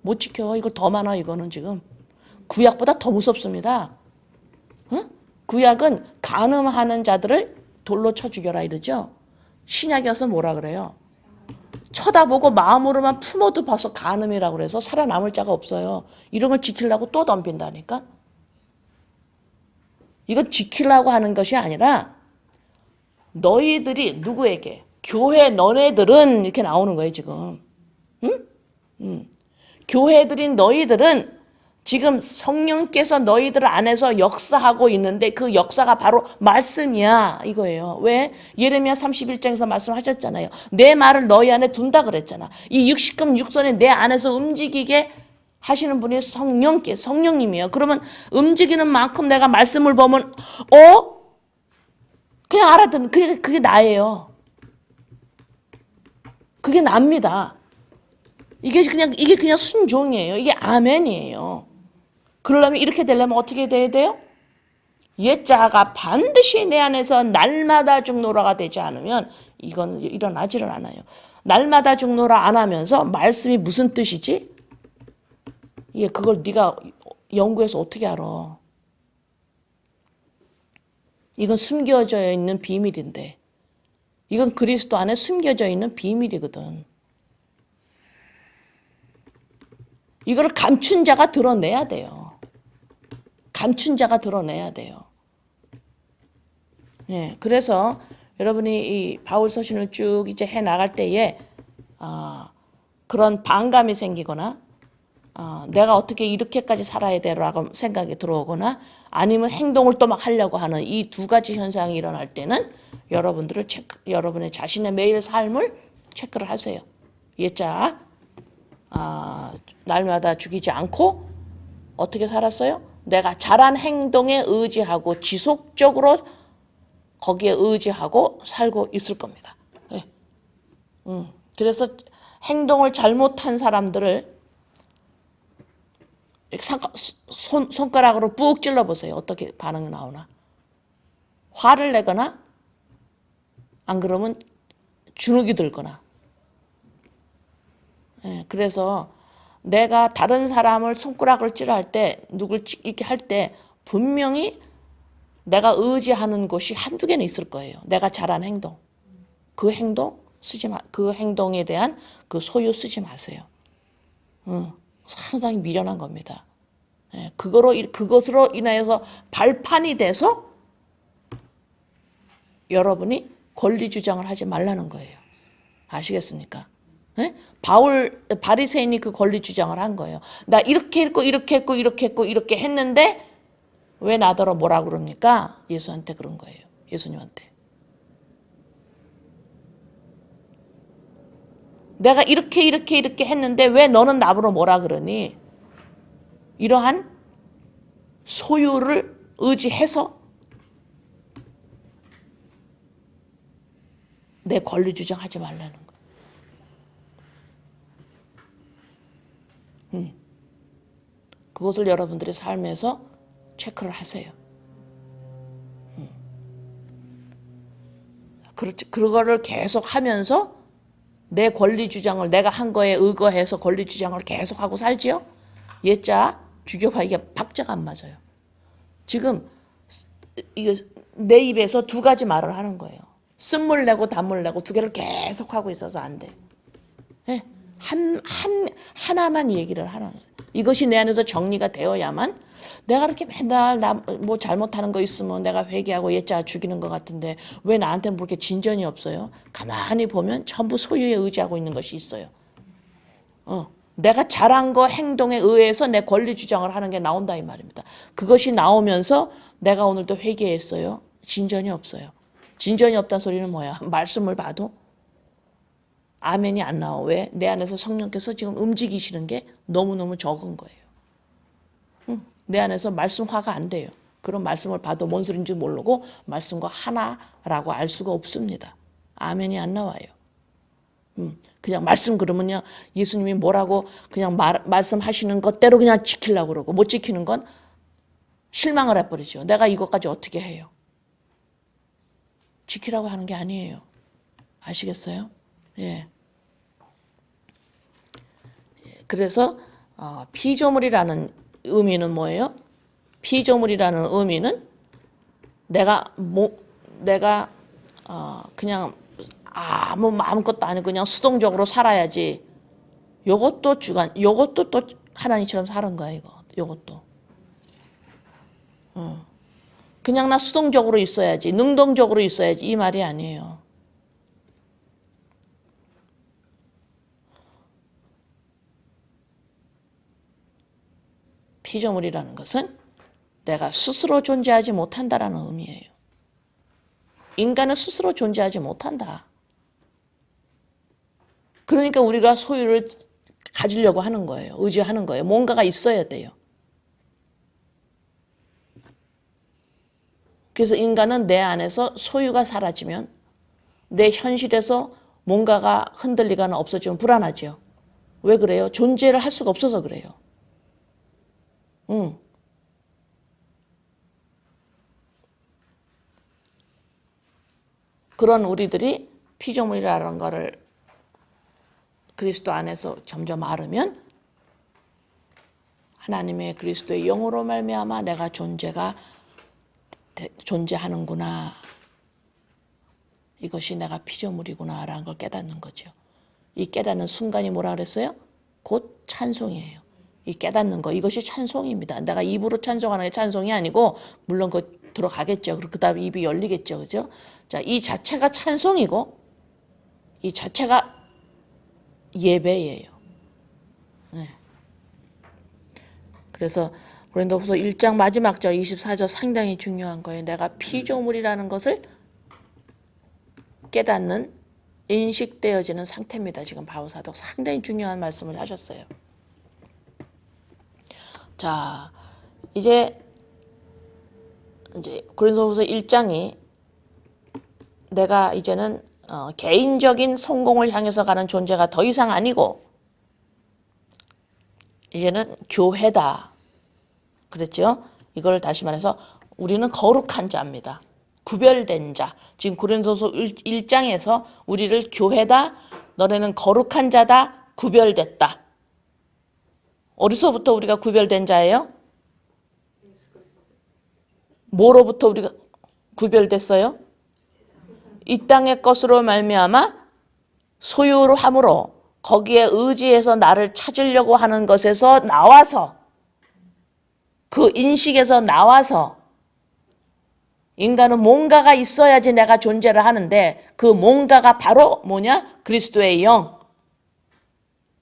못 지켜. 이거 더 많아 이거는 지금. 구약보다 더 무섭습니다. 응? 구약은 간음하는 자들을 돌로 쳐 죽여라 이러죠. 신약에 와서 뭐라 그래요? 쳐다보고 마음으로만 품어도 봐서 간음이라고 그래서 살아남을 자가 없어요. 이런 걸 지키려고 또 덤빈다니까. 이건 지키려고 하는 것이 아니라 너희들이 누구에게? 교회 너네들은 이렇게 나오는 거예요 지금. 응? 교회들인 너희들은 지금 성령께서 너희들 안에서 역사하고 있는데 그 역사가 바로 말씀이야 이거예요. 왜? 예레미야 31장에서 말씀하셨잖아요. 내 말을 너희 안에 둔다 그랬잖아. 이 육식금 육선이 내 안에서 움직이게 하시는 분이 성령님이에요. 그러면 움직이는 만큼 내가 말씀을 보면 그냥 알아듣는 그게 나예요. 그게 납니다. 이게 그냥 순종이에요. 이게 아멘이에요. 그러려면 이렇게 되려면 어떻게 돼야 돼요? 옛자가 반드시 내 안에서 날마다 죽노라가 되지 않으면 이건 일어나지를 않아요. 날마다 죽노라 안 하면서 말씀이 무슨 뜻이지? 그걸 네가 연구해서 어떻게 알아? 이건 숨겨져 있는 비밀인데 이건 그리스도 안에 숨겨져 있는 비밀이거든. 이걸 감춘 자가 드러내야 돼요. 감춘 자가 드러내야 돼요. 그래서 여러분이 이 바울 서신을 쭉 이제 해 나갈 때에 그런 반감이 생기거나 내가 어떻게 이렇게까지 살아야 되라고 생각이 들어오거나 아니면 행동을 또 막 하려고 하는 이 두 가지 현상이 일어날 때는 여러분의 자신의 매일 삶을 체크를 하세요. 옛자 날마다 죽이지 않고 어떻게 살았어요? 내가 잘한 행동에 의지하고 지속적으로 거기에 의지하고 살고 있을 겁니다. 그래서 행동을 잘못한 사람들을 손가락으로 푹 찔러보세요. 어떻게 반응이 나오나. 화를 내거나 안 그러면 주눅이 들거나. 그래서 내가 다른 사람을 손가락을 찌르할 때 누굴 이렇게 할 때 분명히 내가 의지하는 것이 한두 개는 있을 거예요. 내가 잘한 행동. 그 행동에 대한 그 소유 쓰지 마세요. 상당히 미련한 겁니다. 그것으로 인하여서 발판이 돼서 여러분이 권리 주장을 하지 말라는 거예요. 아시겠습니까? 바리새인이 그 권리 주장을 한 거예요. 나 이렇게 했고 이렇게 했고 이렇게 했고 이렇게 했는데 왜 나더러 뭐라 그럽니까? 예수한테 그런 거예요. 예수님한테. 내가 이렇게 했는데 왜 너는 나보러 뭐라 그러니? 이러한 소유를 의지해서 내 권리 주장하지 말라는 거예요. 그것을 여러분들의 삶에서 체크를 하세요. 그거를 계속 하면서 내 권리 주장을 내가 한 거에 의거해서 권리 주장을 계속하고 살지요? 옛자 죽여봐. 이게 박자가 안 맞아요. 지금 이게 내 입에서 두 가지 말을 하는 거예요. 쓴물 내고 단물 내고 두 개를 계속하고 있어서 안 돼. 하나만 얘기를 하는 거예요. 이것이 내 안에서 정리가 되어야만 내가 이렇게 맨날 뭐 잘못하는 거 있으면 내가 회개하고 옛자 죽이는 것 같은데 왜 나한테는 그렇게 진전이 없어요? 가만히 보면 전부 소유에 의지하고 있는 것이 있어요. 내가 잘한 거 행동에 의해서 내 권리 주장을 하는 게 나온다 이 말입니다. 그것이 나오면서 내가 오늘도 회개했어요. 진전이 없어요. 진전이 없다는 소리는 뭐야? 말씀을 봐도 아멘이 안 나와. 왜? 내 안에서 성령께서 지금 움직이시는 게 너무너무 적은 거예요. 내 안에서 말씀화가 안 돼요. 그런 말씀을 봐도 뭔 소리인지 모르고 말씀과 하나라고 알 수가 없습니다. 아멘이 안 나와요. 그냥 말씀 그러면요. 예수님이 뭐라고 그냥 말씀하시는 것대로 그냥 지키려고 그러고 못 지키는 건 실망을 해버리죠. 내가 이것까지 어떻게 해요? 지키라고 하는 게 아니에요. 아시겠어요? 그래서 피조물이라는 의미는 뭐예요? 피조물이라는 의미는 내가 그냥 아무것도 아니고 그냥 수동적으로 살아야지. 요것도 또 하나님처럼 사는 거야 이거. 요것도. 그냥 나 수동적으로 있어야지, 능동적으로 있어야지 이 말이 아니에요. 피조물이라는 것은 내가 스스로 존재하지 못한다라는 의미예요. 인간은 스스로 존재하지 못한다. 그러니까 우리가 소유를 가지려고 하는 거예요. 의지하는 거예요. 뭔가가 있어야 돼요. 그래서 인간은 내 안에서 소유가 사라지면 내 현실에서 뭔가가 흔들리거나 없어지면 불안하죠. 왜 그래요? 존재를 할 수가 없어서 그래요. 그런 우리들이 피조물이라는 것을 그리스도 안에서 점점 알으면 하나님의 그리스도의 영으로 말미암아 내가 존재하는구나. 이것이 내가 피조물이구나라는 걸 깨닫는 거죠. 이 깨닫는 순간이 뭐라 그랬어요? 곧 찬송이에요. 이 깨닫는 거, 이것이 찬송입니다. 내가 입으로 찬송하는 게 찬송이 아니고 물론 그 들어가겠죠. 그 다음에 입이 열리겠죠. 그죠? 자, 이 자체가 찬송이고 이 자체가 예배예요. 네. 그래서 고린도후서 1장 마지막 절 24절 상당히 중요한 거예요. 내가 피조물이라는 것을 깨닫는 인식되어지는 상태입니다. 지금 바울 사도 상당히 중요한 말씀을 하셨어요. 자, 이제 고린도후서 1장이 내가 이제는 개인적인 성공을 향해서 가는 존재가 더 이상 아니고 이제는 교회다. 그랬죠? 이걸 다시 말해서 우리는 거룩한 자입니다. 구별된 자. 지금 고린도서 1장에서 우리를 교회다. 너네는 거룩한 자다. 구별됐다. 어디서부터 우리가 구별된 자예요? 뭐로부터 우리가 구별됐어요? 이 땅의 것으로 말미암아 소유로 함으로 거기에 의지해서 나를 찾으려고 하는 것에서 나와서 그 인식에서 나와서 인간은 뭔가가 있어야지 내가 존재를 하는데 그 뭔가가 바로 뭐냐? 그리스도의 영.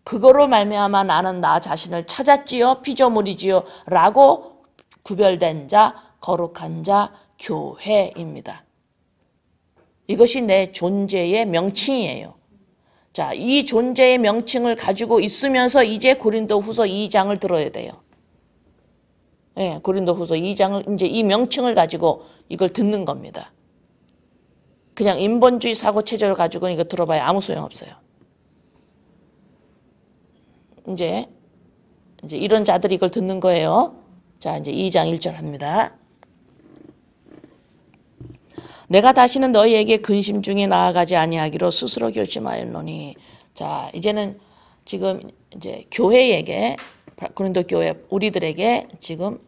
그거로 말미암아 나는 나 자신을 찾았지요. 피조물이지요. 라고 구별된 자, 거룩한 자, 교회입니다. 이것이 내 존재의 명칭이에요. 자, 이 존재의 명칭을 가지고 있으면서 이제 고린도후서 2장을 들어야 돼요. 네, 고린도후서 2장을 이제 이 명칭을 가지고 이걸 듣는 겁니다. 그냥 인본주의 사고 체제를 가지고 이거 들어봐야 아무 소용 없어요. 이제 이런 자들이 이걸 듣는 거예요. 자, 이제 2장 1절 합니다. 내가 다시는 너희에게 근심 중에 나아가지 아니하기로 스스로 결심하였노니. 자, 이제는 지금 이제 교회에게 고린도 교회 우리들에게 지금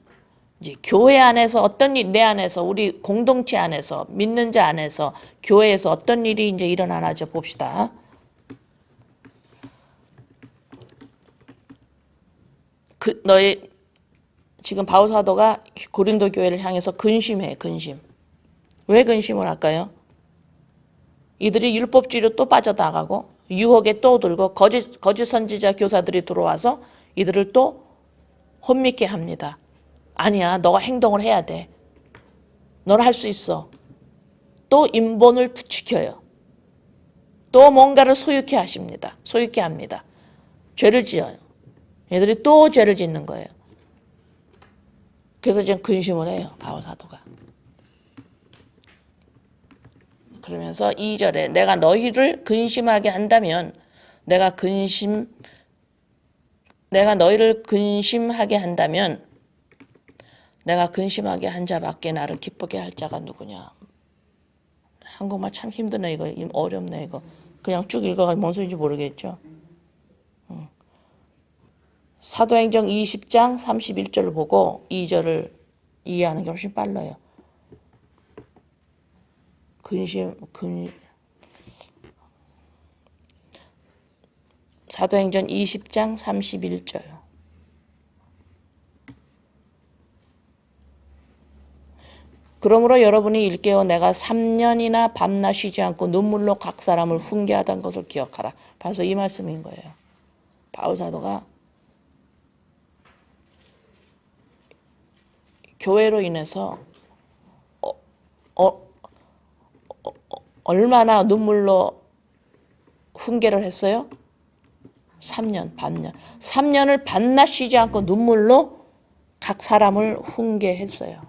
이제 교회 안에서 어떤 일, 내 안에서 우리 공동체 안에서 믿는 자 안에서 교회에서 어떤 일이 이제 일어나나 봅시다. 너희 지금 바울 사도가 고린도 교회를 향해서 근심해, 근심. 왜 근심을 할까요? 이들이 율법주의로 또 빠져나가고 유혹에 또 들고 거짓 선지자 교사들이 들어와서 이들을 또 혼미케 합니다. 아니야, 너가 행동을 해야 돼. 너는 할 수 있어. 또 인본을 부추겨요. 또 뭔가를 소유케 하십니다. 소유케 합니다. 죄를 지어요. 얘들이 또 죄를 짓는 거예요. 그래서 지금 근심을 해요. 바울 사도가. 그러면서 2절에 내가 너희를 근심하게 한다면 내가 너희를 근심하게 한다면 내가 근심하게 한 자밖에 나를 기쁘게 할 자가 누구냐. 한국말 참 힘드네. 이거 어렵네. 이거 그냥 쭉 읽어가지고 뭔 소리인지 모르겠죠. 사도행전 20장 31절을 보고 2절을 이해하는 게 훨씬 빨라요. 사도행전 20장 31절. 그러므로 여러분이 일깨어 내가 3년이나 밤낮 쉬지 않고 눈물로 각 사람을 훈계하던 것을 기억하라. 바로 이 말씀인 거예요. 바울 사도가 교회로 인해서 얼마나 눈물로 훈계를 했어요? 3년, 반년. 3년을 밤낮 쉬지 않고 눈물로 각 사람을 훈계했어요.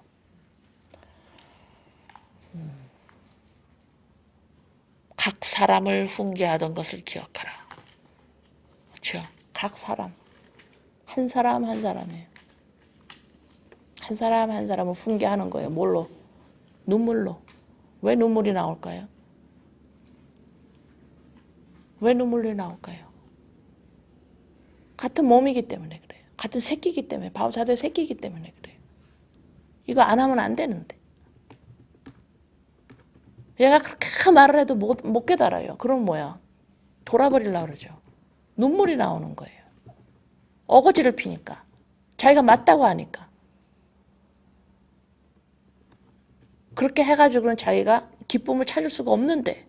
각 사람을 훈계하던 것을 기억하라. 그렇죠? 각 사람. 한 사람 한 사람이에요. 한 사람 한 사람을 훈계하는 거예요. 뭘로? 눈물로. 왜 눈물이 나올까요? 왜 눈물이 나올까요? 같은 몸이기 때문에 그래요. 같은 새끼이기 때문에. 바울 사도의 새끼이기 때문에 그래요. 이거 안 하면 안 되는데. 얘가 그렇게 말을 해도 못 깨달아요. 그럼 뭐야? 돌아버리려고 그러죠. 눈물이 나오는 거예요. 어거지를 피니까. 자기가 맞다고 하니까. 그렇게 해가지고는 자기가 기쁨을 찾을 수가 없는데.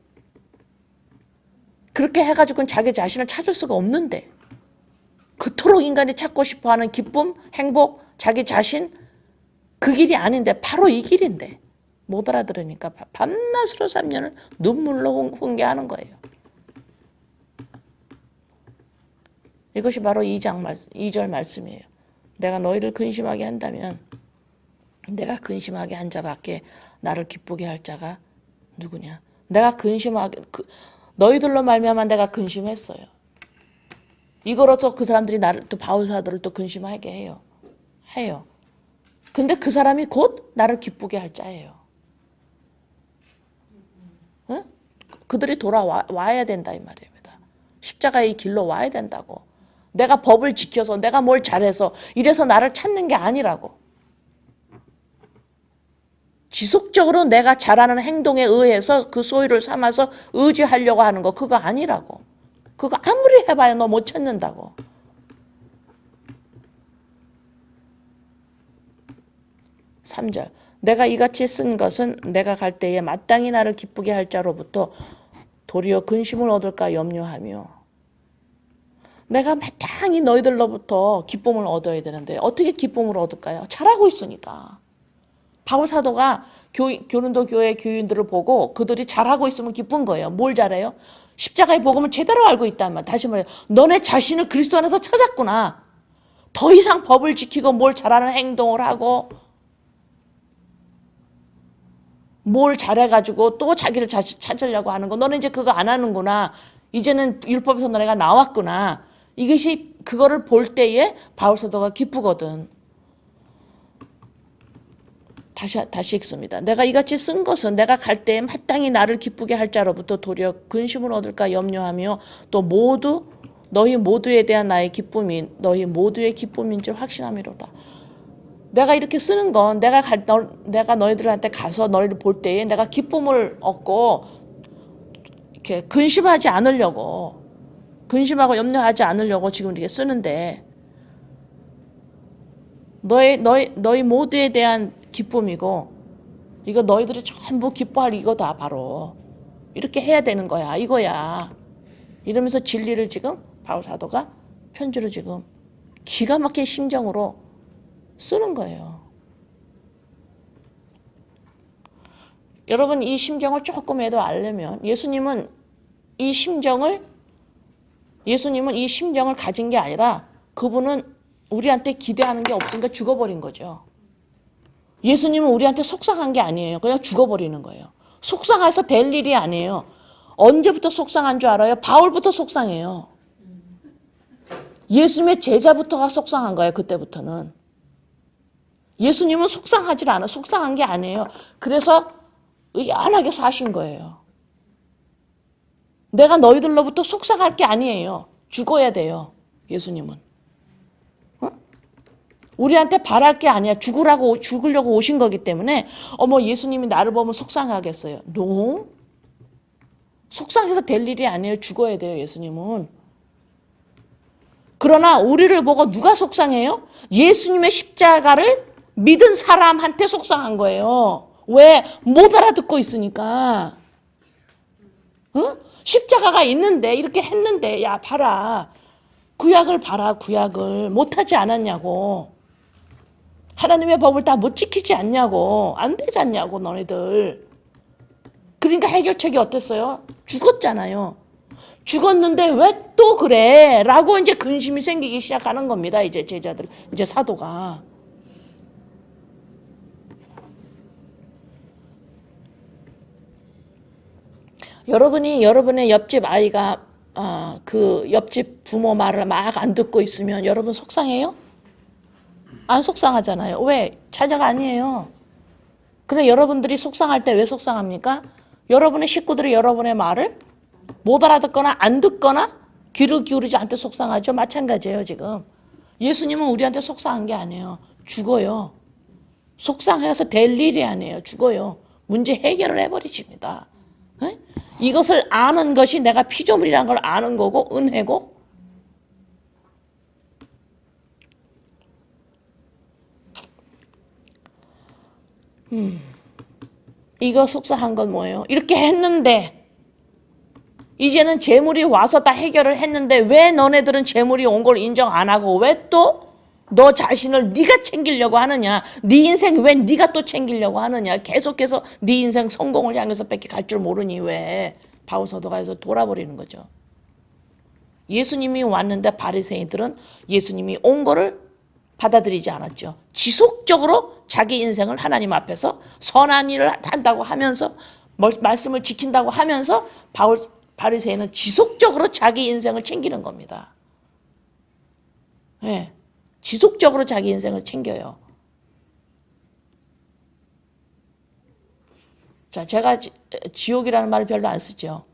그렇게 해가지고는 자기 자신을 찾을 수가 없는데. 그토록 인간이 찾고 싶어하는 기쁨, 행복, 자기 자신 그 길이 아닌데 바로 이 길인데 못 알아들으니까 밤낮으로 3년을 눈물로 훈계하는 거예요. 이것이 바로 2절 말씀이에요. 내가 너희를 근심하게 한다면 내가 근심하게 한 자밖에 나를 기쁘게 할 자가 누구냐. 내가 근심하게 너희들로 말미암아 내가 근심했어요. 이거로서 그 사람들이 나를 또 바울 사도를 또 근심하게 해요. 근데 그 사람이 곧 나를 기쁘게 할 자예요. 응? 그들이 돌아와야 된다 이 말입니다. 십자가의 길로 와야 된다고. 내가 법을 지켜서 내가 뭘 잘해서 이래서 나를 찾는 게 아니라고. 지속적으로 내가 잘하는 행동에 의해서 그 소유를 삼아서 의지하려고 하는 거 그거 아니라고. 그거 아무리 해봐야 너 못 찾는다고. (3절) 내가 이같이 쓴 것은 내가 갈 때에 마땅히 나를 기쁘게 할 자로부터 도리어 근심을 얻을까 염려하며. 내가 마땅히 너희들로부터 기쁨을 얻어야 되는데 어떻게 기쁨을 얻을까요? 잘하고 있으니까. 바울 사도가 고린도 교회 교인들을 보고 그들이 잘하고 있으면 기쁜 거예요. 뭘 잘해요? 십자가의 복음을 제대로 알고 있단 말. 다시 말해 너네 자신을 그리스도 안에서 찾았구나. 더 이상 법을 지키고 뭘 잘하는 행동을 하고 뭘 잘해가지고 또 자기를 찾으려고 하는 거. 너는 이제 그거 안 하는구나. 이제는 율법에서 너네가 나왔구나. 이것이 그거를 볼 때에 바울 사도가 기쁘거든. 다시 읽습니다. 내가 이같이 쓴 것은 내가 갈 때에 마땅히 나를 기쁘게 할 자로부터 도리어 근심을 얻을까 염려하며 또 너희 모두에 대한 나의 기쁨이 너희 모두의 기쁨인 줄 확신함이로다. 내가 이렇게 쓰는 건 내가 너희들한테 가서 너희를 볼 때에 내가 기쁨을 얻고 이렇게 근심하지 않으려고 근심하고 염려하지 않으려고 지금 이렇게 쓰는데 너희 모두에 대한 기쁨이고 이거 너희들이 전부 기뻐할 이거다 바로 이렇게 해야 되는 거야 이거야 이러면서 진리를 지금 바울 사도가 편지로 지금 기가 막힌 심정으로 쓰는 거예요. 여러분 이 심정을 조금이라도 알려면 예수님은 이 심정을 가진 게 아니라 그분은 우리한테 기대하는 게 없으니까 죽어버린 거죠. 예수님은 우리한테 속상한 게 아니에요. 그냥 죽어버리는 거예요. 속상해서 될 일이 아니에요. 언제부터 속상한 줄 알아요? 바울부터 속상해요. 예수님의 제자부터가 속상한 거예요. 그때부터는. 예수님은 속상하지 않아. 속상한 게 아니에요. 그래서 의연하게 사신 거예요. 내가 너희들로부터 속상할 게 아니에요. 죽어야 돼요. 예수님은. 우리한테 바랄 게 아니야. 죽으려고 오신 거기 때문에 어머 예수님이 나를 보면 속상하겠어요. No. 속상해서 될 일이 아니에요. 죽어야 돼요. 예수님은. 그러나 우리를 보고 누가 속상해요? 예수님의 십자가를 믿은 사람한테 속상한 거예요. 왜? 못 알아듣고 있으니까. 어? 십자가가 있는데 이렇게 했는데 야 봐라. 구약을 봐라. 구약을 못하지 않았냐고. 하나님의 법을 다 못 지키지 않냐고. 안 되지 않냐고 너네들. 그러니까 해결책이 어땠어요? 죽었잖아요. 죽었는데 왜 또 그래? 라고 이제 근심이 생기기 시작하는 겁니다. 이제 제자들, 이제 사도가. 여러분이 여러분의 옆집 아이가 그 옆집 부모 말을 막 안 듣고 있으면 여러분 속상해요? 안 속상하잖아요. 왜? 자녀가 아니에요. 근데 여러분들이 속상할 때 왜 속상합니까? 여러분의 식구들이 여러분의 말을 못 알아듣거나 안 듣거나 귀를 기울이지 않대 속상하죠. 마찬가지예요 지금. 예수님은 우리한테 속상한 게 아니에요. 죽어요. 속상해서 될 일이 아니에요. 죽어요. 문제 해결을 해버리십니다. 에? 이것을 아는 것이 내가 피조물이라는 걸 아는 거고 은혜고 이거 속상한 건 뭐예요? 이렇게 했는데 이제는 재물이 와서 다 해결을 했는데 왜 너네들은 재물이 온 걸 인정 안 하고 왜 또 너 자신을 네가 챙기려고 하느냐? 네 인생 왜 네가 또 챙기려고 하느냐? 계속해서 네 인생 성공을 향해서 밖에 갈 줄 모르니 왜 바울 사도가에서 돌아버리는 거죠. 예수님이 왔는데 바리새인들은 예수님이 온 거를 받아들이지 않았죠. 지속적으로 자기 인생을 하나님 앞에서 선한 일을 한다고 하면서 말씀을 지킨다고 하면서 바리새인은 지속적으로 자기 인생을 챙기는 겁니다. 네, 지속적으로 자기 인생을 챙겨요. 자, 제가 지옥이라는 말을 별로 안 쓰죠.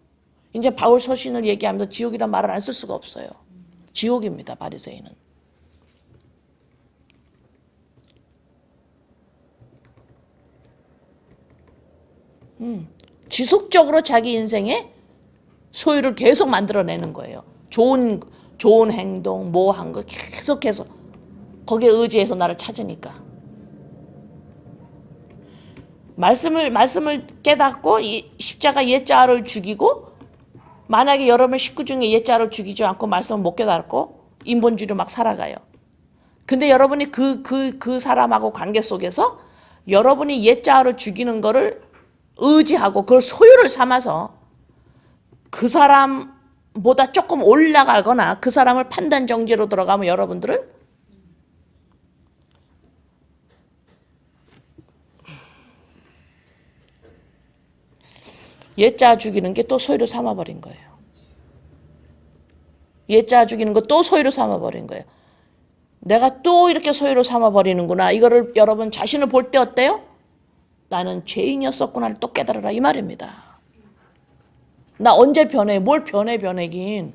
이제 바울 서신을 얘기하면서 지옥이라는 말을 안 쓸 수가 없어요. 지옥입니다, 바리새인은. 지속적으로 자기 인생에 소유를 계속 만들어내는 거예요. 좋은 행동, 뭐 한 거 계속해서 거기에 의지해서 나를 찾으니까. 말씀을 깨닫고 이 십자가 옛자를 죽이고 만약에 여러분 식구 중에 옛자를 죽이지 않고 말씀을 못 깨닫고 인본주의로 막 살아가요. 근데 여러분이 그 사람하고 관계 속에서 여러분이 옛자를 죽이는 거를 의지하고 그걸 소유를 삼아서 그 사람보다 조금 올라가거나 그 사람을 판단 정지로 들어가면 여러분들은 옛자 죽이는 게 또 소유로 삼아버린 거예요. 옛자 죽이는 거 또 소유로 삼아버린 거예요. 내가 또 이렇게 소유로 삼아버리는구나. 이거를 여러분 자신을 볼 때 어때요? 나는 죄인이었었구나를 또 깨달으라 이 말입니다. 나 언제 변해? 뭘 변해긴.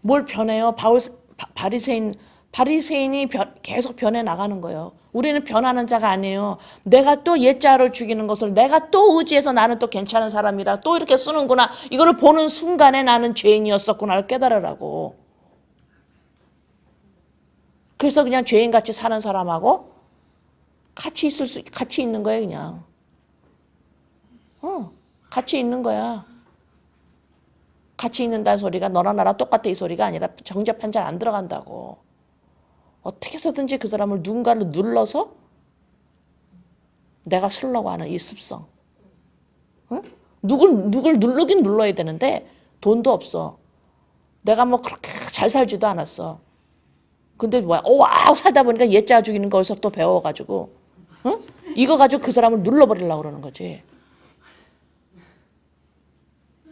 뭘 변해요? 바리새인이 계속 변해 나가는 거예요. 우리는 변하는 자가 아니에요. 내가 또 옛자를 죽이는 것을 내가 또 의지해서 나는 또 괜찮은 사람이라 또 이렇게 쓰는구나. 이거를 보는 순간에 나는 죄인이었었구나를 깨달으라고. 그래서 그냥 죄인같이 사는 사람하고 같이 있는 거예요, 그냥. 같이 있는 거야. 같이 있는다는 소리가 너랑 나랑 똑같아 이 소리가 아니라 정죄 판정 안 들어간다고. 어떻게 해서든지 그 사람을 누군가를 눌러서 내가 쓰려고 하는 이 습성. 응? 누굴 누르긴 눌러야 되는데 돈도 없어. 내가 뭐 그렇게 잘 살지도 않았어. 근데 뭐야? 와우 살다 보니까 옛자 죽이는 거에서 또 배워가지고 응? 이거 가지고 그 사람을 눌러버리려고 그러는 거지.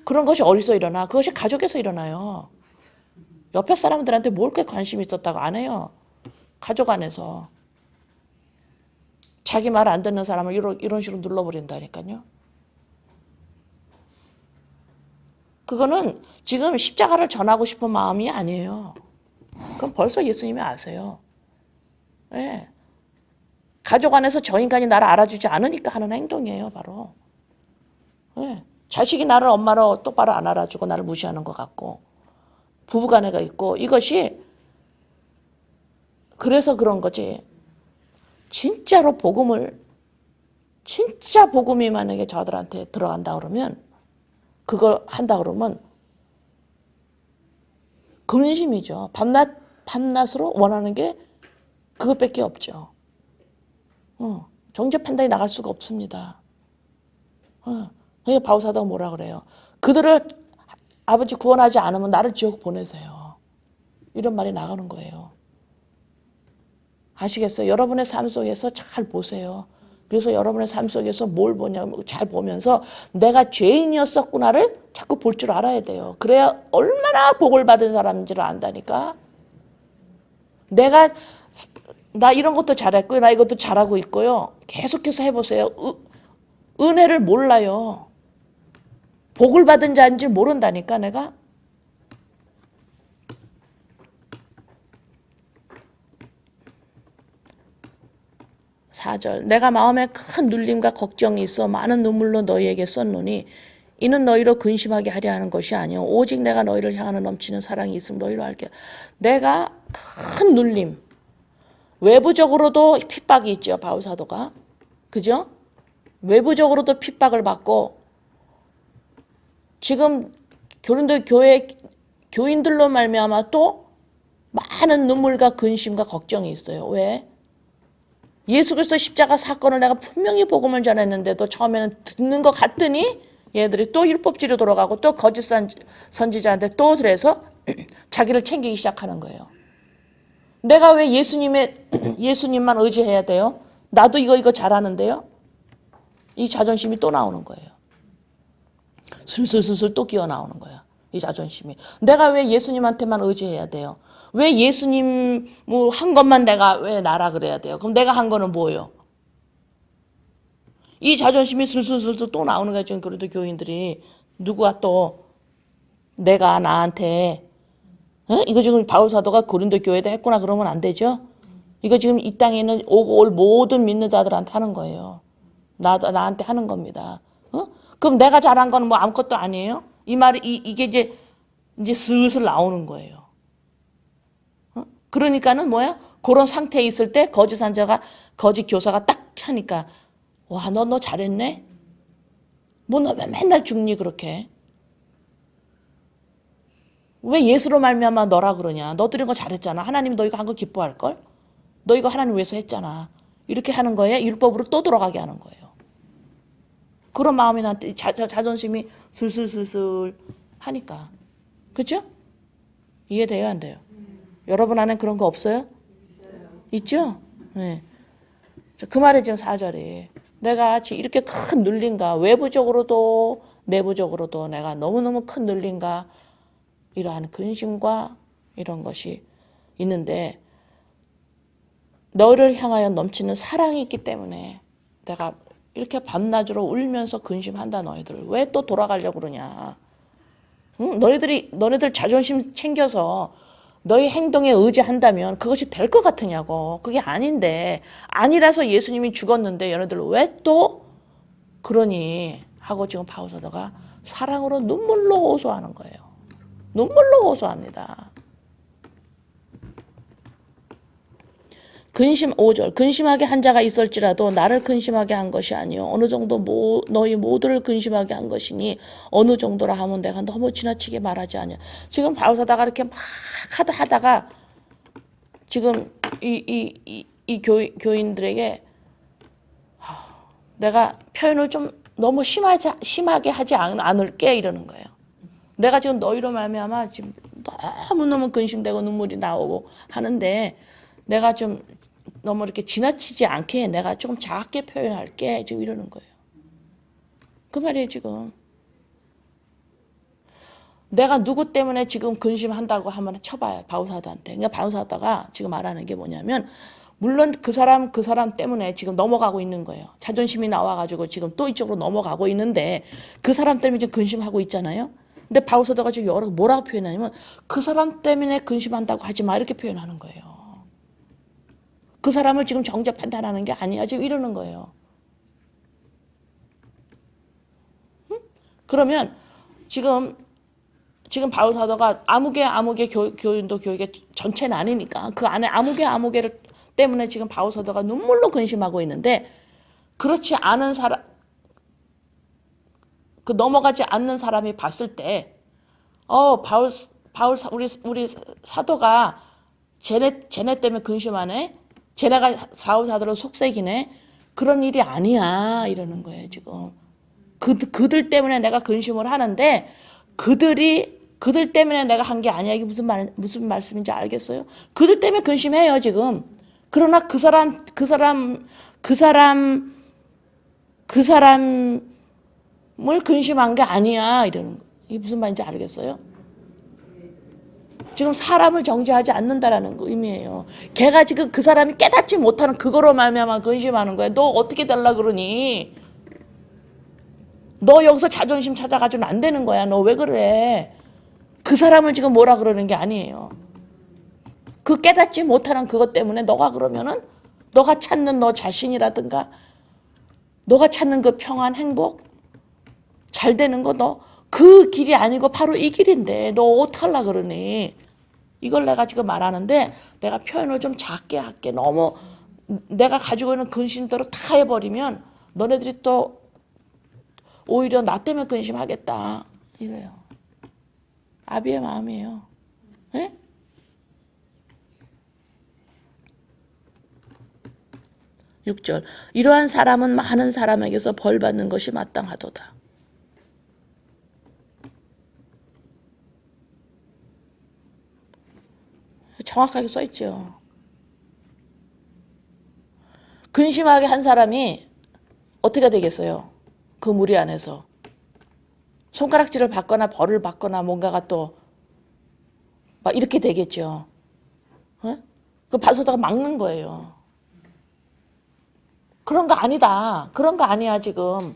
그런 것이 어디서 일어나? 그것이 가족에서 일어나요. 옆에 사람들한테 뭘 그렇게 관심이 있었다고 안 해요. 가족 안에서. 자기 말 안 듣는 사람을 이런 식으로 눌러버린다니까요. 그거는 지금 십자가를 전하고 싶은 마음이 아니에요. 그럼 벌써 예수님이 아세요. 네. 가족 안에서 저 인간이 나를 알아주지 않으니까 하는 행동이에요, 바로. 네. 자식이 나를 엄마로 똑바로 안 알아주고 나를 무시하는 것 같고 부부간에가 있고 이것이 그래서 그런 거지. 진짜로 진짜 복음이 만약에 저들한테 들어간다 그러면, 그걸 한다 그러면 근심이죠. 밤낮으로 원하는 게 그것밖에 없죠. 정죄 판단이 나갈 수가 없습니다. 그러니까 바울사도가 뭐라 그래요? 그들을 아버지 구원하지 않으면 나를 지옥 보내세요. 이런 말이 나가는 거예요. 아시겠어요? 여러분의 삶 속에서 잘 보세요. 그래서 여러분의 삶 속에서 뭘 보냐면 잘 보면서 내가 죄인이었었구나를 자꾸 볼 줄 알아야 돼요. 그래야 얼마나 복을 받은 사람인지를 안다니까. 나 이런 것도 잘했고요. 나 이것도 잘하고 있고요. 계속해서 해보세요. 은혜를 몰라요. 복을 받은 자인지 모른다니까 내가. 4절 내가 마음에 큰 눌림과 걱정이 있어 많은 눈물로 너희에게 썼노니 이는 너희로 근심하게 하려 하는 것이 아니요 오직 내가 너희를 향하는 넘치는 사랑이 있음 너희로 알게. 내가 큰 눌림, 외부적으로도 핍박이 있죠. 바울사도가. 그죠? 외부적으로도 핍박을 받고 지금 고린도 교회 교인들로 말미암아 또 많은 눈물과 근심과 걱정이 있어요. 왜? 예수 그리스도 십자가 사건을 내가 분명히 복음을 전했는데도 처음에는 듣는 것 같더니 얘들이 또 율법주의로 돌아가고 또 거짓 선지자한테 또 그래서 자기를 챙기기 시작하는 거예요. 내가 왜 예수님만 의지해야 돼요? 나도 이거 잘하는데요? 이 자존심이 또 나오는 거예요. 슬슬슬슬 또 끼어 나오는 거야. 이 자존심이. 내가 왜 예수님한테만 의지해야 돼요? 왜 예수님 뭐 한 것만 내가 왜 나라 그래야 돼요? 그럼 내가 한 거는 뭐예요? 이 자존심이 슬슬슬슬 또 나오는 거예요. 지금 그래도 교인들이 누구가 또 내가 나한테 이거 지금 바울사도가 고린도 교회에다 했구나 그러면 안 되죠? 이거 지금 이 땅에 있는 오고 올 모든 믿는 자들한테 하는 거예요. 나한테 하는 겁니다. 그럼 내가 잘한 건 뭐 아무것도 아니에요? 이 말이 이게 이제 슬슬 나오는 거예요. 그러니까는 뭐야? 그런 상태에 있을 때 거짓 교사가 딱 하니까 와, 너 잘했네? 뭐 너 맨날 죽니 그렇게? 왜 예수로 말미암아 너라 그러냐? 너들이 거 잘했잖아. 하나님이 너 이거 한 거 기뻐할걸? 너 이거 하나님 위해서 했잖아. 이렇게 하는 거에 율법으로 또 돌아가게 하는 거예요. 그런 마음이 나한테 자존심이 슬슬슬슬 하니까. 그렇죠? 이해돼요 안 돼요? 여러분 안에 그런 거 없어요? 있죠? 네. 그 말이 지금 4절이 내가 지금 이렇게 큰 눌림과 외부적으로도 내부적으로도 내가 너무너무 큰 눌림과 이러한 근심과 이런 것이 있는데 너를 향하여 넘치는 사랑이 있기 때문에 내가 이렇게 밤낮으로 울면서 근심한다. 너희들 왜 또 돌아가려고 그러냐? 응? 너희들 자존심 챙겨서 너희 행동에 의지한다면 그것이 될 것 같으냐고. 그게 아닌데 아니라서 예수님이 죽었는데 얘네들 왜 또 그러니 하고 지금 바울사도가 사랑으로 눈물로 호소하는 거예요. 눈물로 호소합니다. 5절 근심하게 한 자가 있을지라도 나를 근심하게 한 것이 아니요 어느 정도 너희 모두를 근심하게 한 것이니 어느 정도라 하면 내가 너무 지나치게 말하지 않냐. 지금 바울사도가 이렇게 막 하다가 지금 이 교인들에게 내가 표현을 좀 너무 심하게 하지 않을게 이러는 거예요. 내가 지금 너희로 말미암아 지금 너무너무 근심되고 눈물이 나오고 하는데 내가 좀 너무 이렇게 지나치지 않게 내가 조금 작게 표현할게 지금 이러는 거예요. 그 말이에요 지금. 내가 누구 때문에 지금 근심한다고 한번 쳐봐요. 바울사도한테. 그러니까 바울사도가 지금 말하는 게 뭐냐면 물론 그 사람 때문에 지금 넘어가고 있는 거예요. 자존심이 나와가지고 지금 또 이쪽으로 넘어가고 있는데 그 사람 때문에 지금 근심하고 있잖아요. 근데 바울사도가 지금 뭐라고 표현하냐면 그 사람 때문에 근심한다고 하지 마 이렇게 표현하는 거예요. 그 사람을 지금 정죄 판단하는 게 아니야 지금 이러는 거예요. 응? 그러면 지금 바울사도가 아무개 교인도 교육의 전체는 아니니까 그 안에 아무개를 때문에 지금 바울 사도가 눈물로 근심하고 있는데 그렇지 않은 사람, 그 넘어가지 않는 사람이 봤을 때 우리 사도가 쟤네 때문에 근심하네. 쟤네가 바울 사도를 속삭이네. 그런 일이 아니야 이러는 거예요 지금. 그들 때문에 내가 근심을 하는데 그들 때문에 내가 한 게 아니야. 이게 무슨 말씀인지 알겠어요? 그들 때문에 근심해요 지금. 그러나 그 사람을 근심한 게 아니야 이러는 거. 이게 무슨 말인지 알겠어요? 지금 사람을 정죄하지 않는다라는 의미예요. 걔가 지금 그 사람이 깨닫지 못하는 그거로 말미암아 근심하는 거야. 너 어떻게 달라 그러니? 너 여기서 자존심 찾아가지고는 안 되는 거야. 너 왜 그래? 그 사람을 지금 뭐라 그러는 게 아니에요. 그 깨닫지 못하는 그것 때문에 너가 그러면은 너가 찾는 너 자신이라든가 너가 찾는 그 평안 행복 잘 되는 거 너 그 길이 아니고 바로 이 길인데 너 어떡하려 그러니? 이걸 내가 지금 말하는데 내가 표현을 좀 작게 할게. 너무 내가 가지고 있는 근심대로 다 해버리면 너네들이 또 오히려 나 때문에 근심하겠다 이래요. 아비의 마음이에요. 네? 6절 이러한 사람은 많은 사람에게서 벌 받는 것이 마땅하도다. 정확하게 써있죠. 근심하게 한 사람이 어떻게 되겠어요? 그 무리 안에서 손가락질을 받거나 벌을 받거나 뭔가가 또 막 이렇게 되겠죠. 어? 그 바소다가 막는 거예요. 그런 거 아니다. 그런 거 아니야 지금.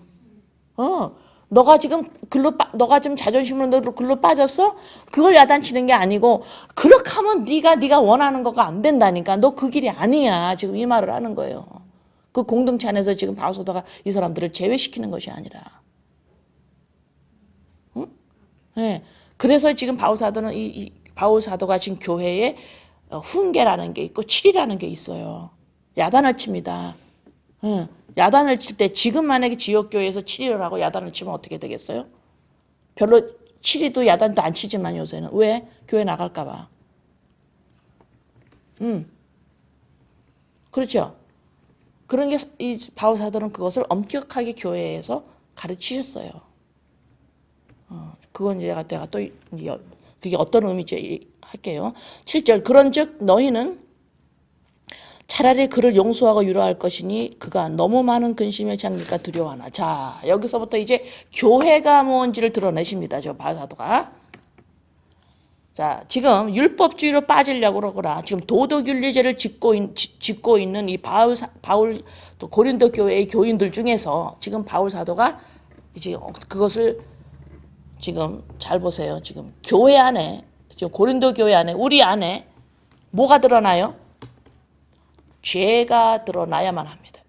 너가 지금 너가 좀 자존심으로 글로 빠졌어? 그걸 야단치는 게 아니고 그렇게 하면 네가 원하는 거가 안 된다니까. 너 그 길이 아니야. 지금 이 말을 하는 거예요. 그 공동체 안에서 지금 바울사도가 이 사람들을 제외시키는 것이 아니라. 응? 네. 그래서 지금 바울사도는 이 바울사도가 지금 교회에 훈계라는 게 있고 칠이라는 게 있어요. 야단을 칩니다. 응. 야단을 칠 때 지금 만약에 지역교회에서 치리를 하고 야단을 치면 어떻게 되겠어요? 별로 치리도 야단도 안 치지만 요새는. 왜? 교회 나갈까 봐. 그렇죠. 그런 게 이 바울 사도는 그것을 엄격하게 교회에서 가르치셨어요. 그건 내가 또 그게 어떤 의미인지 할게요. 7절 그런즉 너희는 차라리 그를 용서하고 위로할 것이니 그가 너무 많은 근심의 장기가 두려워하나. 자 여기서부터 이제 교회가 뭔지를 드러내십니다. 저 바울 사도가. 자 지금 율법주의로 빠지려고 그러거나 지금 도덕윤리제를 짓고 있는 이 바울 또 고린도 교회의 교인들 중에서 지금 바울 사도가 이제 그것을 지금 잘 보세요. 지금 교회 안에 지금 고린도 교회 안에 우리 안에 뭐가 드러나요? 죄가 드러나야만 합니다.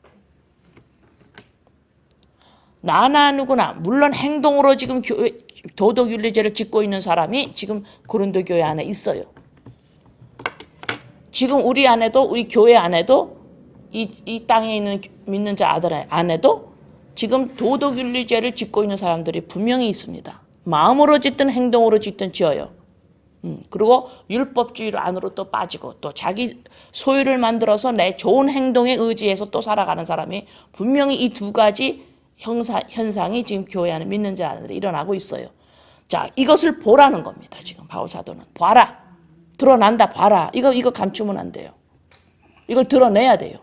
나나 누구나 물론 행동으로 지금 도덕윤리제를 짓고 있는 사람이 지금 고린도 교회 안에 있어요. 지금 우리 안에도 우리 교회 안에도 이 땅에 있는 믿는 자 아들 안에도 지금 도덕윤리제를 짓고 있는 사람들이 분명히 있습니다. 마음으로 짓든 행동으로 짓든 지어요. 그리고 율법주의로 안으로 또 빠지고 또 자기 소유를 만들어서 내 좋은 행동에 의지해서 또 살아가는 사람이 분명히 이 두 가지 현상이 지금 교회 안에 믿는 자들이 일어나고 있어요. 자, 이것을 보라는 겁니다. 지금 바울 사도는 봐라. 드러난다. 봐라. 이거 감추면 안 돼요. 이걸 드러내야 돼요.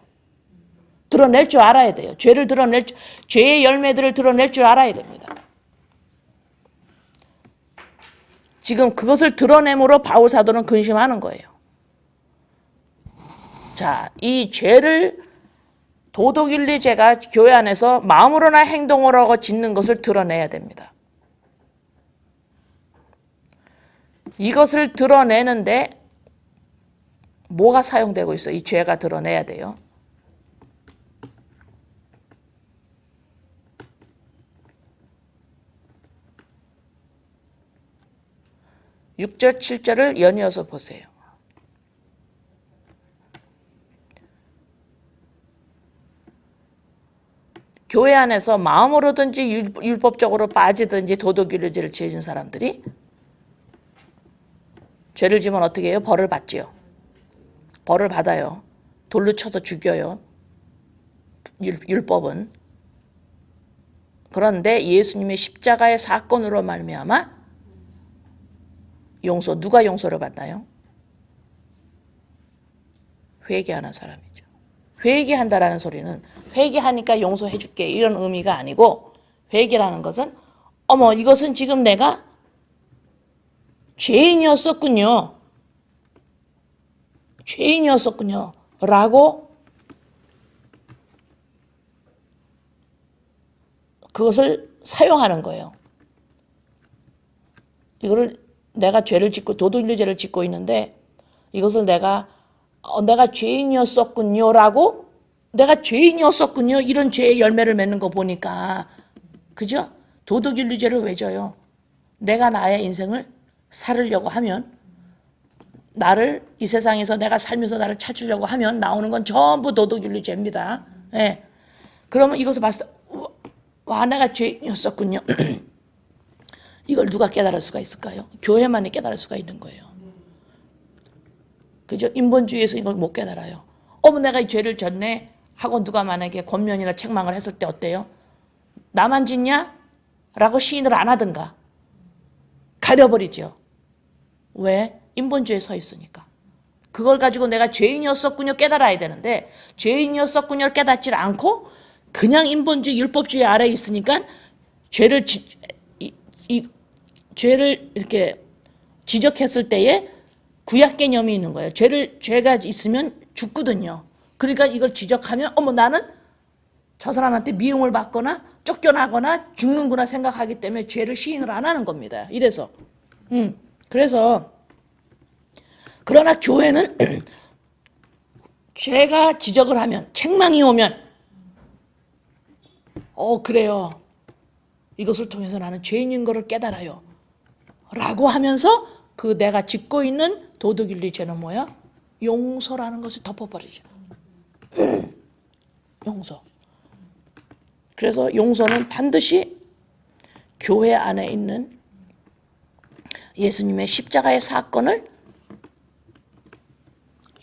드러낼 줄 알아야 돼요. 죄의 열매들을 드러낼 줄 알아야 됩니다. 지금 그것을 드러내므로 바울 사도는 근심하는 거예요. 자, 이 죄를 도덕윤리제가 교회 안에서 마음으로나 행동으로 짓는 것을 드러내야 됩니다. 이것을 드러내는데 뭐가 사용되고 있어요? 이 죄가 드러내야 돼요. 6절, 7절을 연이어서 보세요. 교회 안에서 마음으로든지 율법적으로 빠지든지 도덕윤리죄를 지어준 사람들이 죄를 지면 어떻게 해요? 벌을 받지요. 벌을 받아요. 돌로 쳐서 죽여요. 율법은. 그런데 예수님의 십자가의 사건으로 말미암아 용서, 누가 용서를 받나요? 회개하는 사람이죠. 회개한다라는 소리는 회개하니까 용서해 줄게 이런 의미가 아니고, 회개라는 것은 어머 이것은 지금 내가 죄인이었었군요. 죄인이었었군요. 라고 그것을 사용하는 거예요. 이거를 내가 죄를 짓고 도둑질죄를 짓고 있는데 이것을 내가 죄인이었었군요라고, 내가 죄인이었었군요 이런 죄의 열매를 맺는 거 보니까, 그죠? 도둑윤리죄를 왜 져요? 내가 나의 인생을 살으려고 하면, 나를 이 세상에서 내가 살면서 나를 찾으려고 하면 나오는 건 전부 도둑윤리죄입니다. 예. 그러면 이것을 봤을 때 와 내가 죄인이었었군요. 이걸 누가 깨달을 수가 있을까요? 교회만이 깨달을 수가 있는 거예요. 그죠? 인본주의에서 이걸 못 깨달아요. 어머 내가 이 죄를 졌네 하고 누가 만약에 권면이나 책망을 했을 때 어때요? 나만 짓냐? 라고 시인을 안 하든가 가려버리죠. 왜? 인본주의에 서 있으니까. 그걸 가지고 내가 죄인이었었군요 깨달아야 되는데, 죄인이었었군요 깨닫지 않고 그냥 인본주의 율법주의 아래에 있으니까 죄를 이렇게 지적했을 때에 구약 개념이 있는 거예요. 죄가 있으면 죽거든요. 그러니까 이걸 지적하면 어머 나는 저 사람한테 미움을 받거나 쫓겨나거나 죽는구나 생각하기 때문에 죄를 시인을 안 하는 겁니다. 이래서 그래서 그러나 교회는 죄가 지적을 하면, 책망이 오면 그래요. 이것을 통해서 나는 죄인인 것을 깨달아요. 라고 하면서 그 내가 짓고 있는 도덕윤리죄는 뭐야? 용서라는 것을 덮어버리죠. 용서. 그래서 용서는 반드시 교회 안에 있는 예수님의 십자가의 사건을,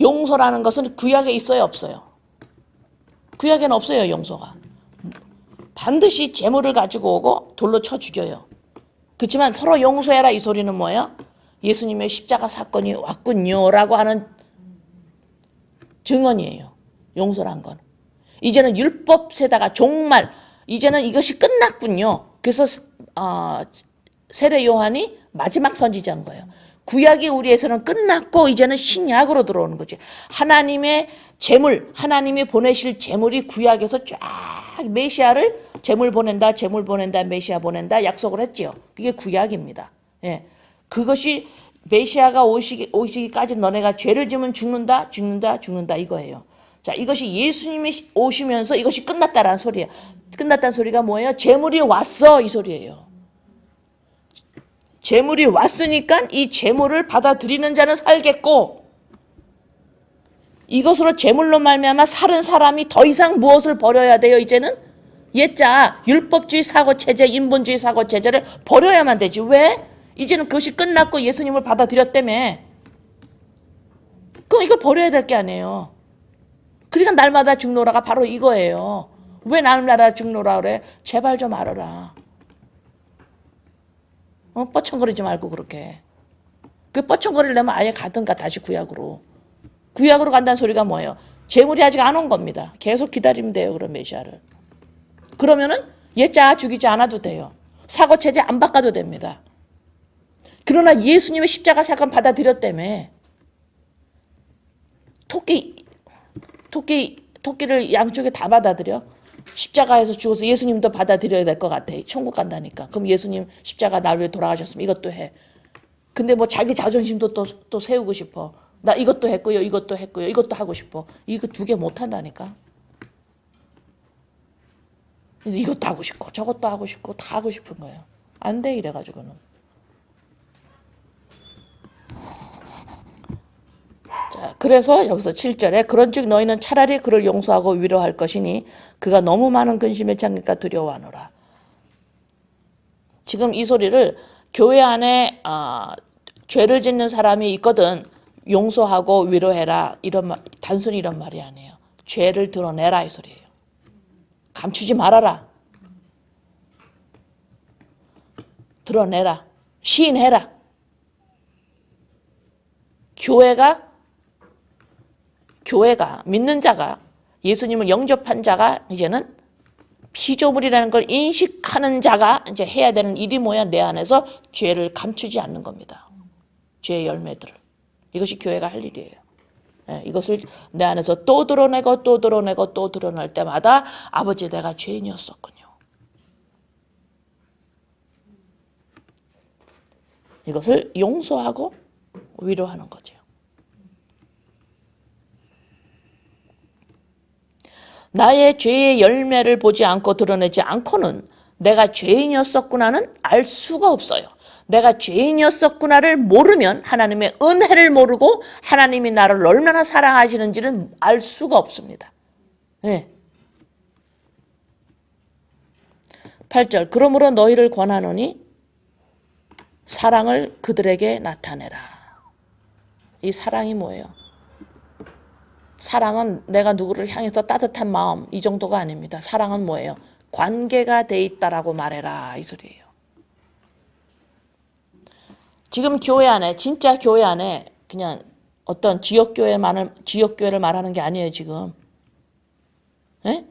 용서라는 것은 구약에 있어요, 없어요? 구약에는 없어요, 용서가. 반드시 재물을 가지고 오고 돌로 쳐 죽여요. 그렇지만 서로 용서해라 이 소리는 뭐예요? 예수님의 십자가 사건이 왔군요 라고 하는 증언이에요. 용서란 건. 이제는 율법 세다가 종말, 이제는 이것이 끝났군요. 그래서 세례 요한이 마지막 선지자인 거예요. 구약이 우리에서는 끝났고 이제는 신약으로 들어오는 거지. 하나님의 재물, 하나님이 보내실 재물이 구약에서 쫙 메시아를 재물 보낸다, 메시아 보낸다 약속을 했지요. 그게 구약입니다. 예. 그것이 메시아가 오시기까지 너네가 죄를 지면 죽는다 이거예요. 자, 이것이 예수님이 오시면서 이것이 끝났다라는 소리예요. 끝났다는 소리가 뭐예요? 재물이 왔어 이 소리예요. 재물이 왔으니까 이 재물을 받아들이는 자는 살겠고, 이것으로 재물로 말미암아 살은 사람이 더 이상 무엇을 버려야 돼요? 이제는 옛자 율법주의 사고체제, 인본주의 사고체제를 버려야만 되지. 왜? 이제는 그것이 끝났고 예수님을 받아들였다며. 그럼 이거 버려야 될 게 아니에요. 그러니까 날마다 죽노라가 바로 이거예요. 왜 날마다 죽노라 그래? 제발 좀 알아라. 뻐청거리지 말고 그렇게. 그 뻐청거리려면 아예 가든가 다시 구약으로. 구약으로 간다는 소리가 뭐예요? 재물이 아직 안 온 겁니다. 계속 기다리면 돼요. 그럼 메시아를. 그러면은 옛자 죽이지 않아도 돼요. 사고체제 안 바꿔도 됩니다. 그러나 예수님의 십자가 사건 받아들였다며. 토끼를 양쪽에 다 받아들여. 십자가에서 죽어서 예수님도 받아들여야 될 것 같아. 천국 간다니까. 그럼 예수님 십자가 날 위해 돌아가셨으면 이것도 해. 근데 뭐 자기 자존심도 또 세우고 싶어. 나 이것도 했고요, 이것도 하고 싶어. 이거 두 개 못 한다니까. 이것도 하고 싶고 저것도 하고 싶고 다 하고 싶은 거예요. 안 돼 이래가지고는. 자, 그래서 여기서 7절에 그런즉 너희는 차라리 그를 용서하고 위로할 것이니 그가 너무 많은 근심에 잠기까 두려워하노라. 지금 이 소리를 교회 안에 죄를 짓는 사람이 있거든 용서하고 위로해라 이런 말, 단순히 이런 말이 아니에요. 죄를 드러내라 이 소리예요. 감추지 말아라. 드러내라. 시인해라. 교회가 믿는 자가 예수님을 영접한 자가 이제는 피조물이라는 걸 인식하는 자가 이제 해야 되는 일이 뭐야? 내 안에서 죄를 감추지 않는 겁니다. 죄의 열매들을. 이것이 교회가 할 일이에요. 예, 이것을 내 안에서 또 드러내고 또 드러내고 또 드러낼 때마다 아버지 내가 죄인이었었군요. 이것을 용서하고 위로하는 거죠. 나의 죄의 열매를 보지 않고 드러내지 않고는 내가 죄인이었었구나는 알 수가 없어요. 내가 죄인이었었구나를 모르면 하나님의 은혜를 모르고 하나님이 나를 얼마나 사랑하시는지는 알 수가 없습니다. 네. 8절 그러므로 너희를 권하노니 사랑을 그들에게 나타내라. 이 사랑이 뭐예요? 사랑은 내가 누구를 향해서 따뜻한 마음 이 정도가 아닙니다. 사랑은 뭐예요? 관계가 돼 있다라고 말해라 이 소리예요. 지금 교회 안에 진짜 교회 안에 그냥 어떤 지역교회를 말하는 게 아니에요 지금. 네?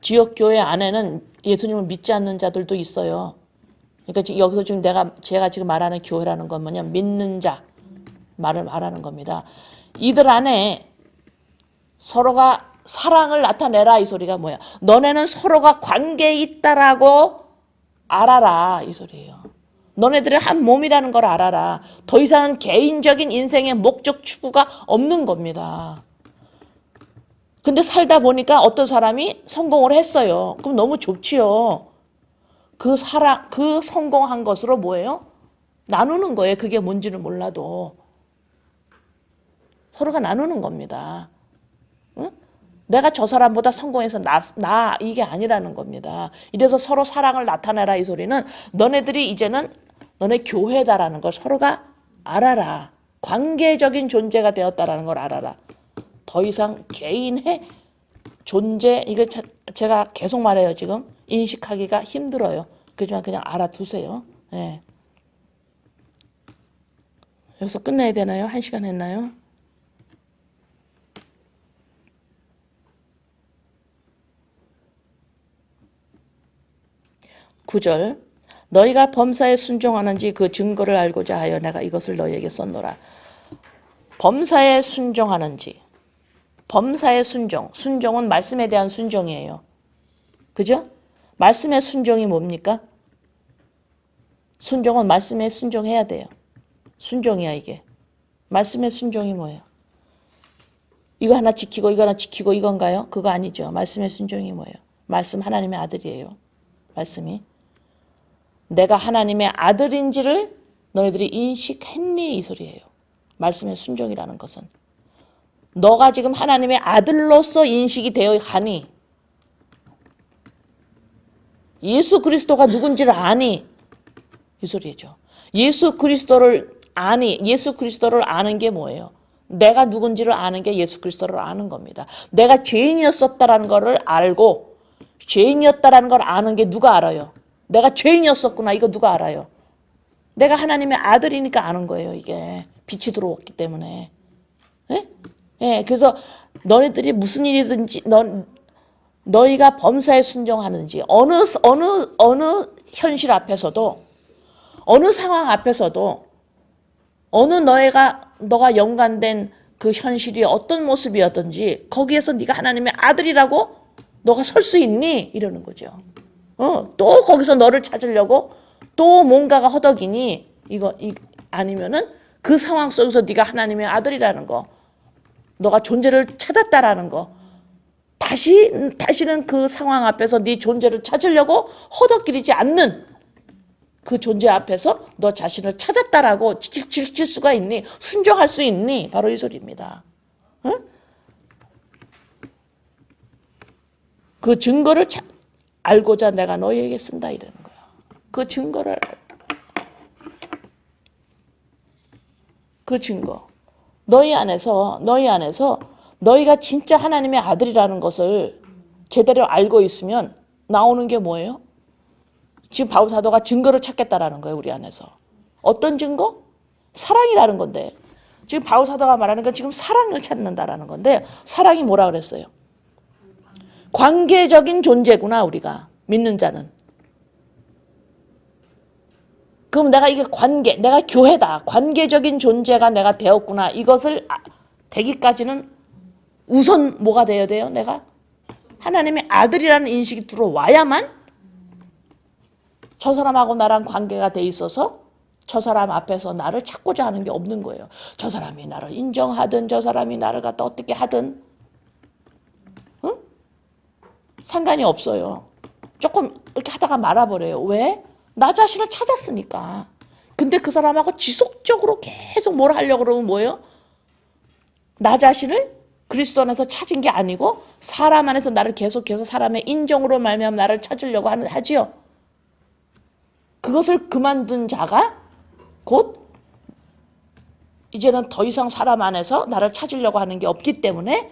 지역교회 안에는 예수님을 믿지 않는 자들도 있어요. 그러니까 여기서 지금 제가 지금 말하는 교회라는 건 뭐냐 믿는 자 말을 말하는 겁니다. 이들 안에 서로가 사랑을 나타내라 이 소리가 뭐야? 너네는 서로가 관계에 있다라고 알아라 이 소리예요. 너네들은 한 몸이라는 걸 알아라. 더 이상은 개인적인 인생의 목적 추구가 없는 겁니다. 근데 살다 보니까 어떤 사람이 성공을 했어요. 그럼 너무 좋지요. 그 성공한 것으로 뭐예요? 나누는 거예요. 그게 뭔지는 몰라도. 서로가 나누는 겁니다. 응? 내가 저 사람보다 성공해서 나 이게 아니라는 겁니다. 이래서 서로 사랑을 나타내라 이 소리는 너네들이 이제는 너네 교회다라는 걸 서로가 알아라. 관계적인 존재가 되었다라는 걸 알아라. 더 이상 개인의 존재 이거 제가 계속 말해요 지금. 인식하기가 힘들어요. 그렇지만 그냥 알아두세요. 네. 여기서 끝내야 되나요? 1시간 했나요? (9절) 너희가 범사에 순종하는지 그 증거를 알고자 하여 내가 이것을 너희에게 썼노라. 범사에 순종하는지. 범사의 순종은 말씀에 대한 순종이에요. 그죠? 말씀의 순종이 뭡니까? 순종은 말씀에 순종해야 돼요. 순종이야 이게. 말씀의 순종이 뭐예요? 이거 하나 지키고 이거 하나 지키고 이건가요? 그거 아니죠. 말씀의 순종이 뭐예요? 말씀 하나님의 아들이에요. 말씀이. 내가 하나님의 아들인지를 너희들이 인식했니? 이 소리예요. 말씀의 순종이라는 것은. 너가 지금 하나님의 아들로서 인식이 되어 가니 예수 그리스도가 누군지를 아니 이 소리죠. 예수 그리스도를 아는 게 뭐예요? 내가 누군지를 아는 게 예수 그리스도를 아는 겁니다. 내가 죄인이었었다라는 것을 알고 죄인이었다라는 걸 아는 게 누가 알아요? 내가 죄인이었었구나 이거 누가 알아요? 내가 하나님의 아들이니까 아는 거예요. 이게 빛이 들어왔기 때문에. 예? 예, 그래서 너희들이 무슨 일이든지 너희가 범사에 순종하는지 어느 현실 앞에서도 어느 상황 앞에서도 어느 너가 연관된 그 현실이 어떤 모습이었든지 거기에서 네가 하나님의 아들이라고 너가 설 수 있니? 이러는 거죠. 또 거기서 너를 찾으려고 또 뭔가가 허덕이니 아니면은 그 상황 속에서 네가 하나님의 아들이라는 거 너가 존재를 찾았다라는 거 다시는 그 상황 앞에서 네 존재를 찾으려고 허덕거리지 않는 그 존재 앞에서 너 자신을 찾았다라고 칠 수가 있니? 순종할 수 있니? 바로 이 소리입니다. 응? 그 증거를 알고자 내가 너희에게 쓴다 이러는 거야. 그 증거를, 그 증거. 너희 안에서 너희가 진짜 하나님의 아들이라는 것을 제대로 알고 있으면 나오는 게 뭐예요? 지금 바울 사도가 증거를 찾겠다라는 거예요, 우리 안에서. 어떤 증거? 사랑이라는 건데. 지금 바울 사도가 말하는 건 지금 사랑을 찾는다라는 건데, 사랑이 뭐라 그랬어요? 관계적인 존재구나, 우리가 믿는 자는. 그럼 내가 이게 내가 교회다. 관계적인 존재가 내가 되었구나. 이것을 되기까지는 우선 뭐가 되어야 돼요? 내가 하나님의 아들이라는 인식이 들어와야만 저 사람하고 나랑 관계가 돼 있어서 저 사람 앞에서 나를 찾고자 하는 게 없는 거예요. 저 사람이 나를 인정하든 저 사람이 나를 갖다 어떻게 하든 응? 상관이 없어요. 조금 이렇게 하다가 말아버려요. 왜? 나 자신을 찾았으니까. 근데 그 사람하고 지속적으로 계속 뭘 하려고 그러면 뭐예요? 나 자신을 그리스도 안에서 찾은 게 아니고 사람 안에서 나를 계속해서 사람의 인정으로 말미암아 나를 찾으려고 하지요. 그것을 그만둔 자가 곧 이제는 더 이상 사람 안에서 나를 찾으려고 하는 게 없기 때문에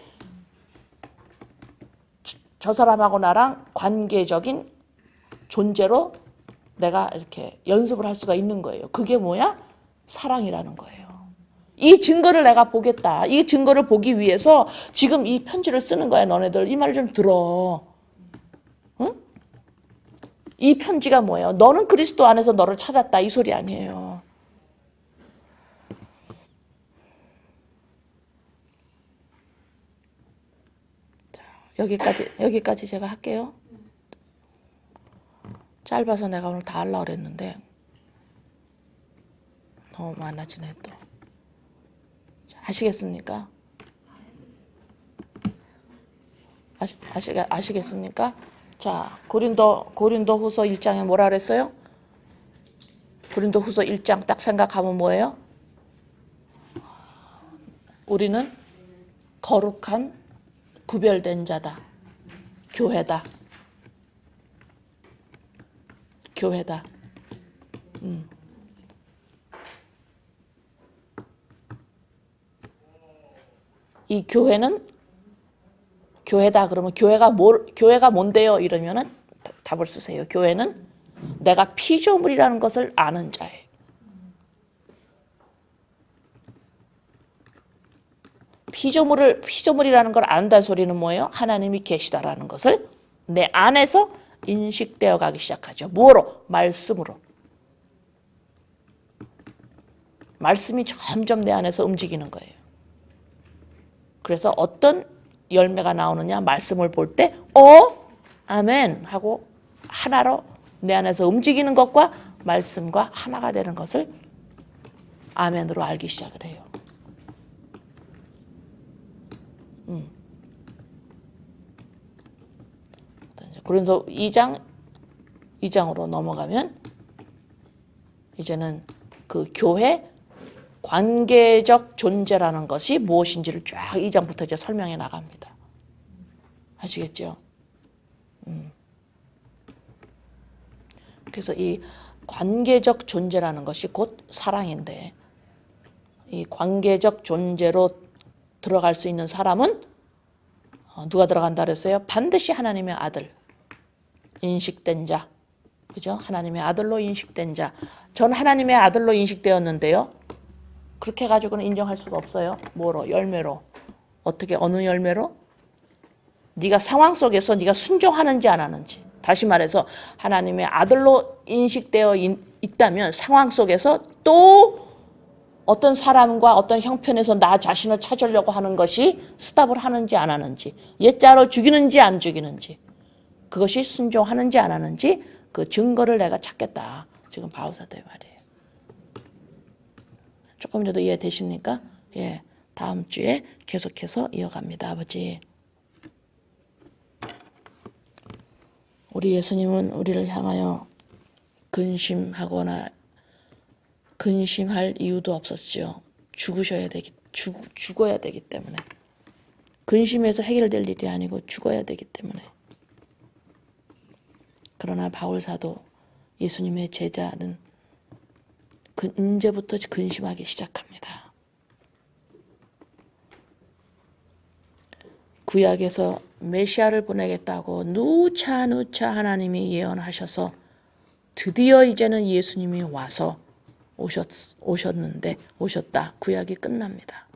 저 사람하고 나랑 관계적인 존재로 내가 이렇게 연습을 할 수가 있는 거예요. 그게 뭐야? 사랑이라는 거예요. 이 증거를 내가 보겠다. 이 증거를 보기 위해서 지금 이 편지를 쓰는 거야, 너네들. 이 말을 좀 들어. 응? 이 편지가 뭐예요? 너는 그리스도 안에서 너를 찾았다. 이 소리 아니에요. 자, 여기까지 제가 할게요. 짧아서 내가 오늘 다 하려고 그랬는데 너무 많아지네 또. 아시겠습니까? 아시겠습니까? 자, 고린도 후서 1장에 뭐라 그랬어요? 고린도 후서 1장 딱 생각하면 뭐예요? 우리는 거룩한 구별된 자다. 교회다. 교회다. 이 교회는 교회다 그러면 교회가 뭔데요? 이러면은 답을 쓰세요. 교회는 내가 피조물이라는 것을 아는 자예요. 피조물이라는 걸 안다는 소리는 뭐예요? 하나님이 계시다라는 것을 내 안에서 인식되어 가기 시작하죠. 뭐로? 말씀으로. 말씀이 점점 내 안에서 움직이는 거예요. 그래서 어떤 열매가 나오느냐? 말씀을 볼 때 아멘 하고 하나로 내 안에서 움직이는 것과 말씀과 하나가 되는 것을 아멘으로 알기 시작을 해요. 그래서 2장으로 넘어가면 이제는 그 교회 관계적 존재라는 것이 무엇인지를 쫙 2장부터 이제 설명해 나갑니다. 아시겠죠? 그래서 이 관계적 존재라는 것이 곧 사랑인데 이 관계적 존재로 들어갈 수 있는 사람은 누가 들어간다 그랬어요? 반드시 하나님의 아들, 인식된 자. 그죠? 하나님의 아들로 인식된 자. 전 하나님의 아들로 인식되었는데요. 그렇게 가지고는 인정할 수가 없어요. 뭐로? 열매로. 어떻게 어느 열매로? 네가 상황 속에서 네가 순종하는지 안 하는지. 다시 말해서 하나님의 아들로 인식되어 있다면 상황 속에서 또 어떤 사람과 어떤 형편에서 나 자신을 찾으려고 하는 것이 스탑을 하는지 안 하는지, 옛자로 죽이는지 안 죽이는지, 그것이 순종하는지 안 하는지 그 증거를 내가 찾겠다. 지금 바울 사도의 말이에요. 조금이라도 이해되십니까? 예, 다음 주에 계속해서 이어갑니다. 아버지, 우리 예수님은 우리를 향하여 근심하거나 근심할 이유도 없었죠. 죽어야 되기 때문에. 근심해서 해결될 일이 아니고 죽어야 되기 때문에. 그러나 바울 사도 예수님의 제자는 이제부터 근심하기 시작합니다. 구약에서 메시아를 보내겠다고 누차 하나님이 예언하셔서 드디어 이제는 예수님이 와서 오셨다. 구약이 끝납니다.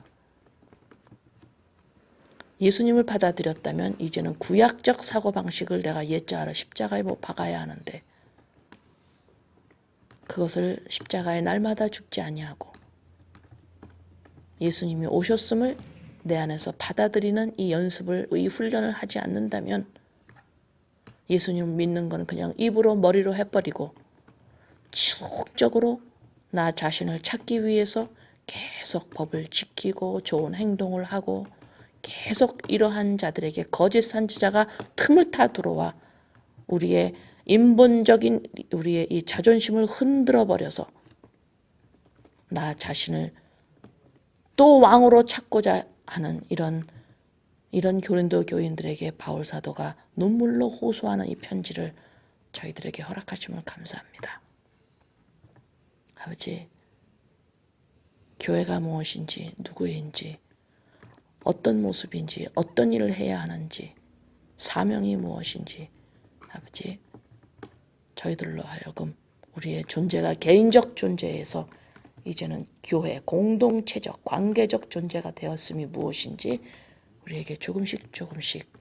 예수님을 받아들였다면 이제는 구약적 사고방식을 내가 옛자로 십자가에 못 박아야 하는데 그것을 십자가에 날마다 죽지 아니하고 예수님이 오셨음을 내 안에서 받아들이는 이 연습을, 이 훈련을 하지 않는다면 예수님을 믿는 건 그냥 입으로 머리로 해버리고 지속적으로 나 자신을 찾기 위해서 계속 법을 지키고 좋은 행동을 하고 계속 이러한 자들에게 거짓 선지자가 틈을 타 들어와 우리의 인본적인 우리의 이 자존심을 흔들어 버려서 나 자신을 또 왕으로 찾고자 하는 이런 고린도 교인들에게 바울 사도가 눈물로 호소하는 이 편지를 저희들에게 허락하심을 감사합니다. 아버지, 교회가 무엇인지, 누구인지, 어떤 모습인지, 어떤 일을 해야 하는지, 사명이 무엇인지, 아버지, 저희들로 하여금 우리의 존재가 개인적 존재에서 이제는 교회, 공동체적, 관계적 존재가 되었음이 무엇인지 우리에게 조금씩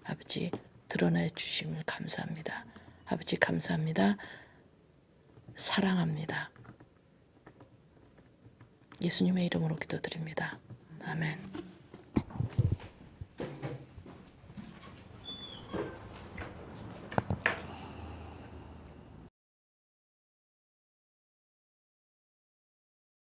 아버지 드러내 주심을 감사합니다. 아버지 감사합니다. 사랑합니다. 예수님의 이름으로 기도드립니다. 아멘.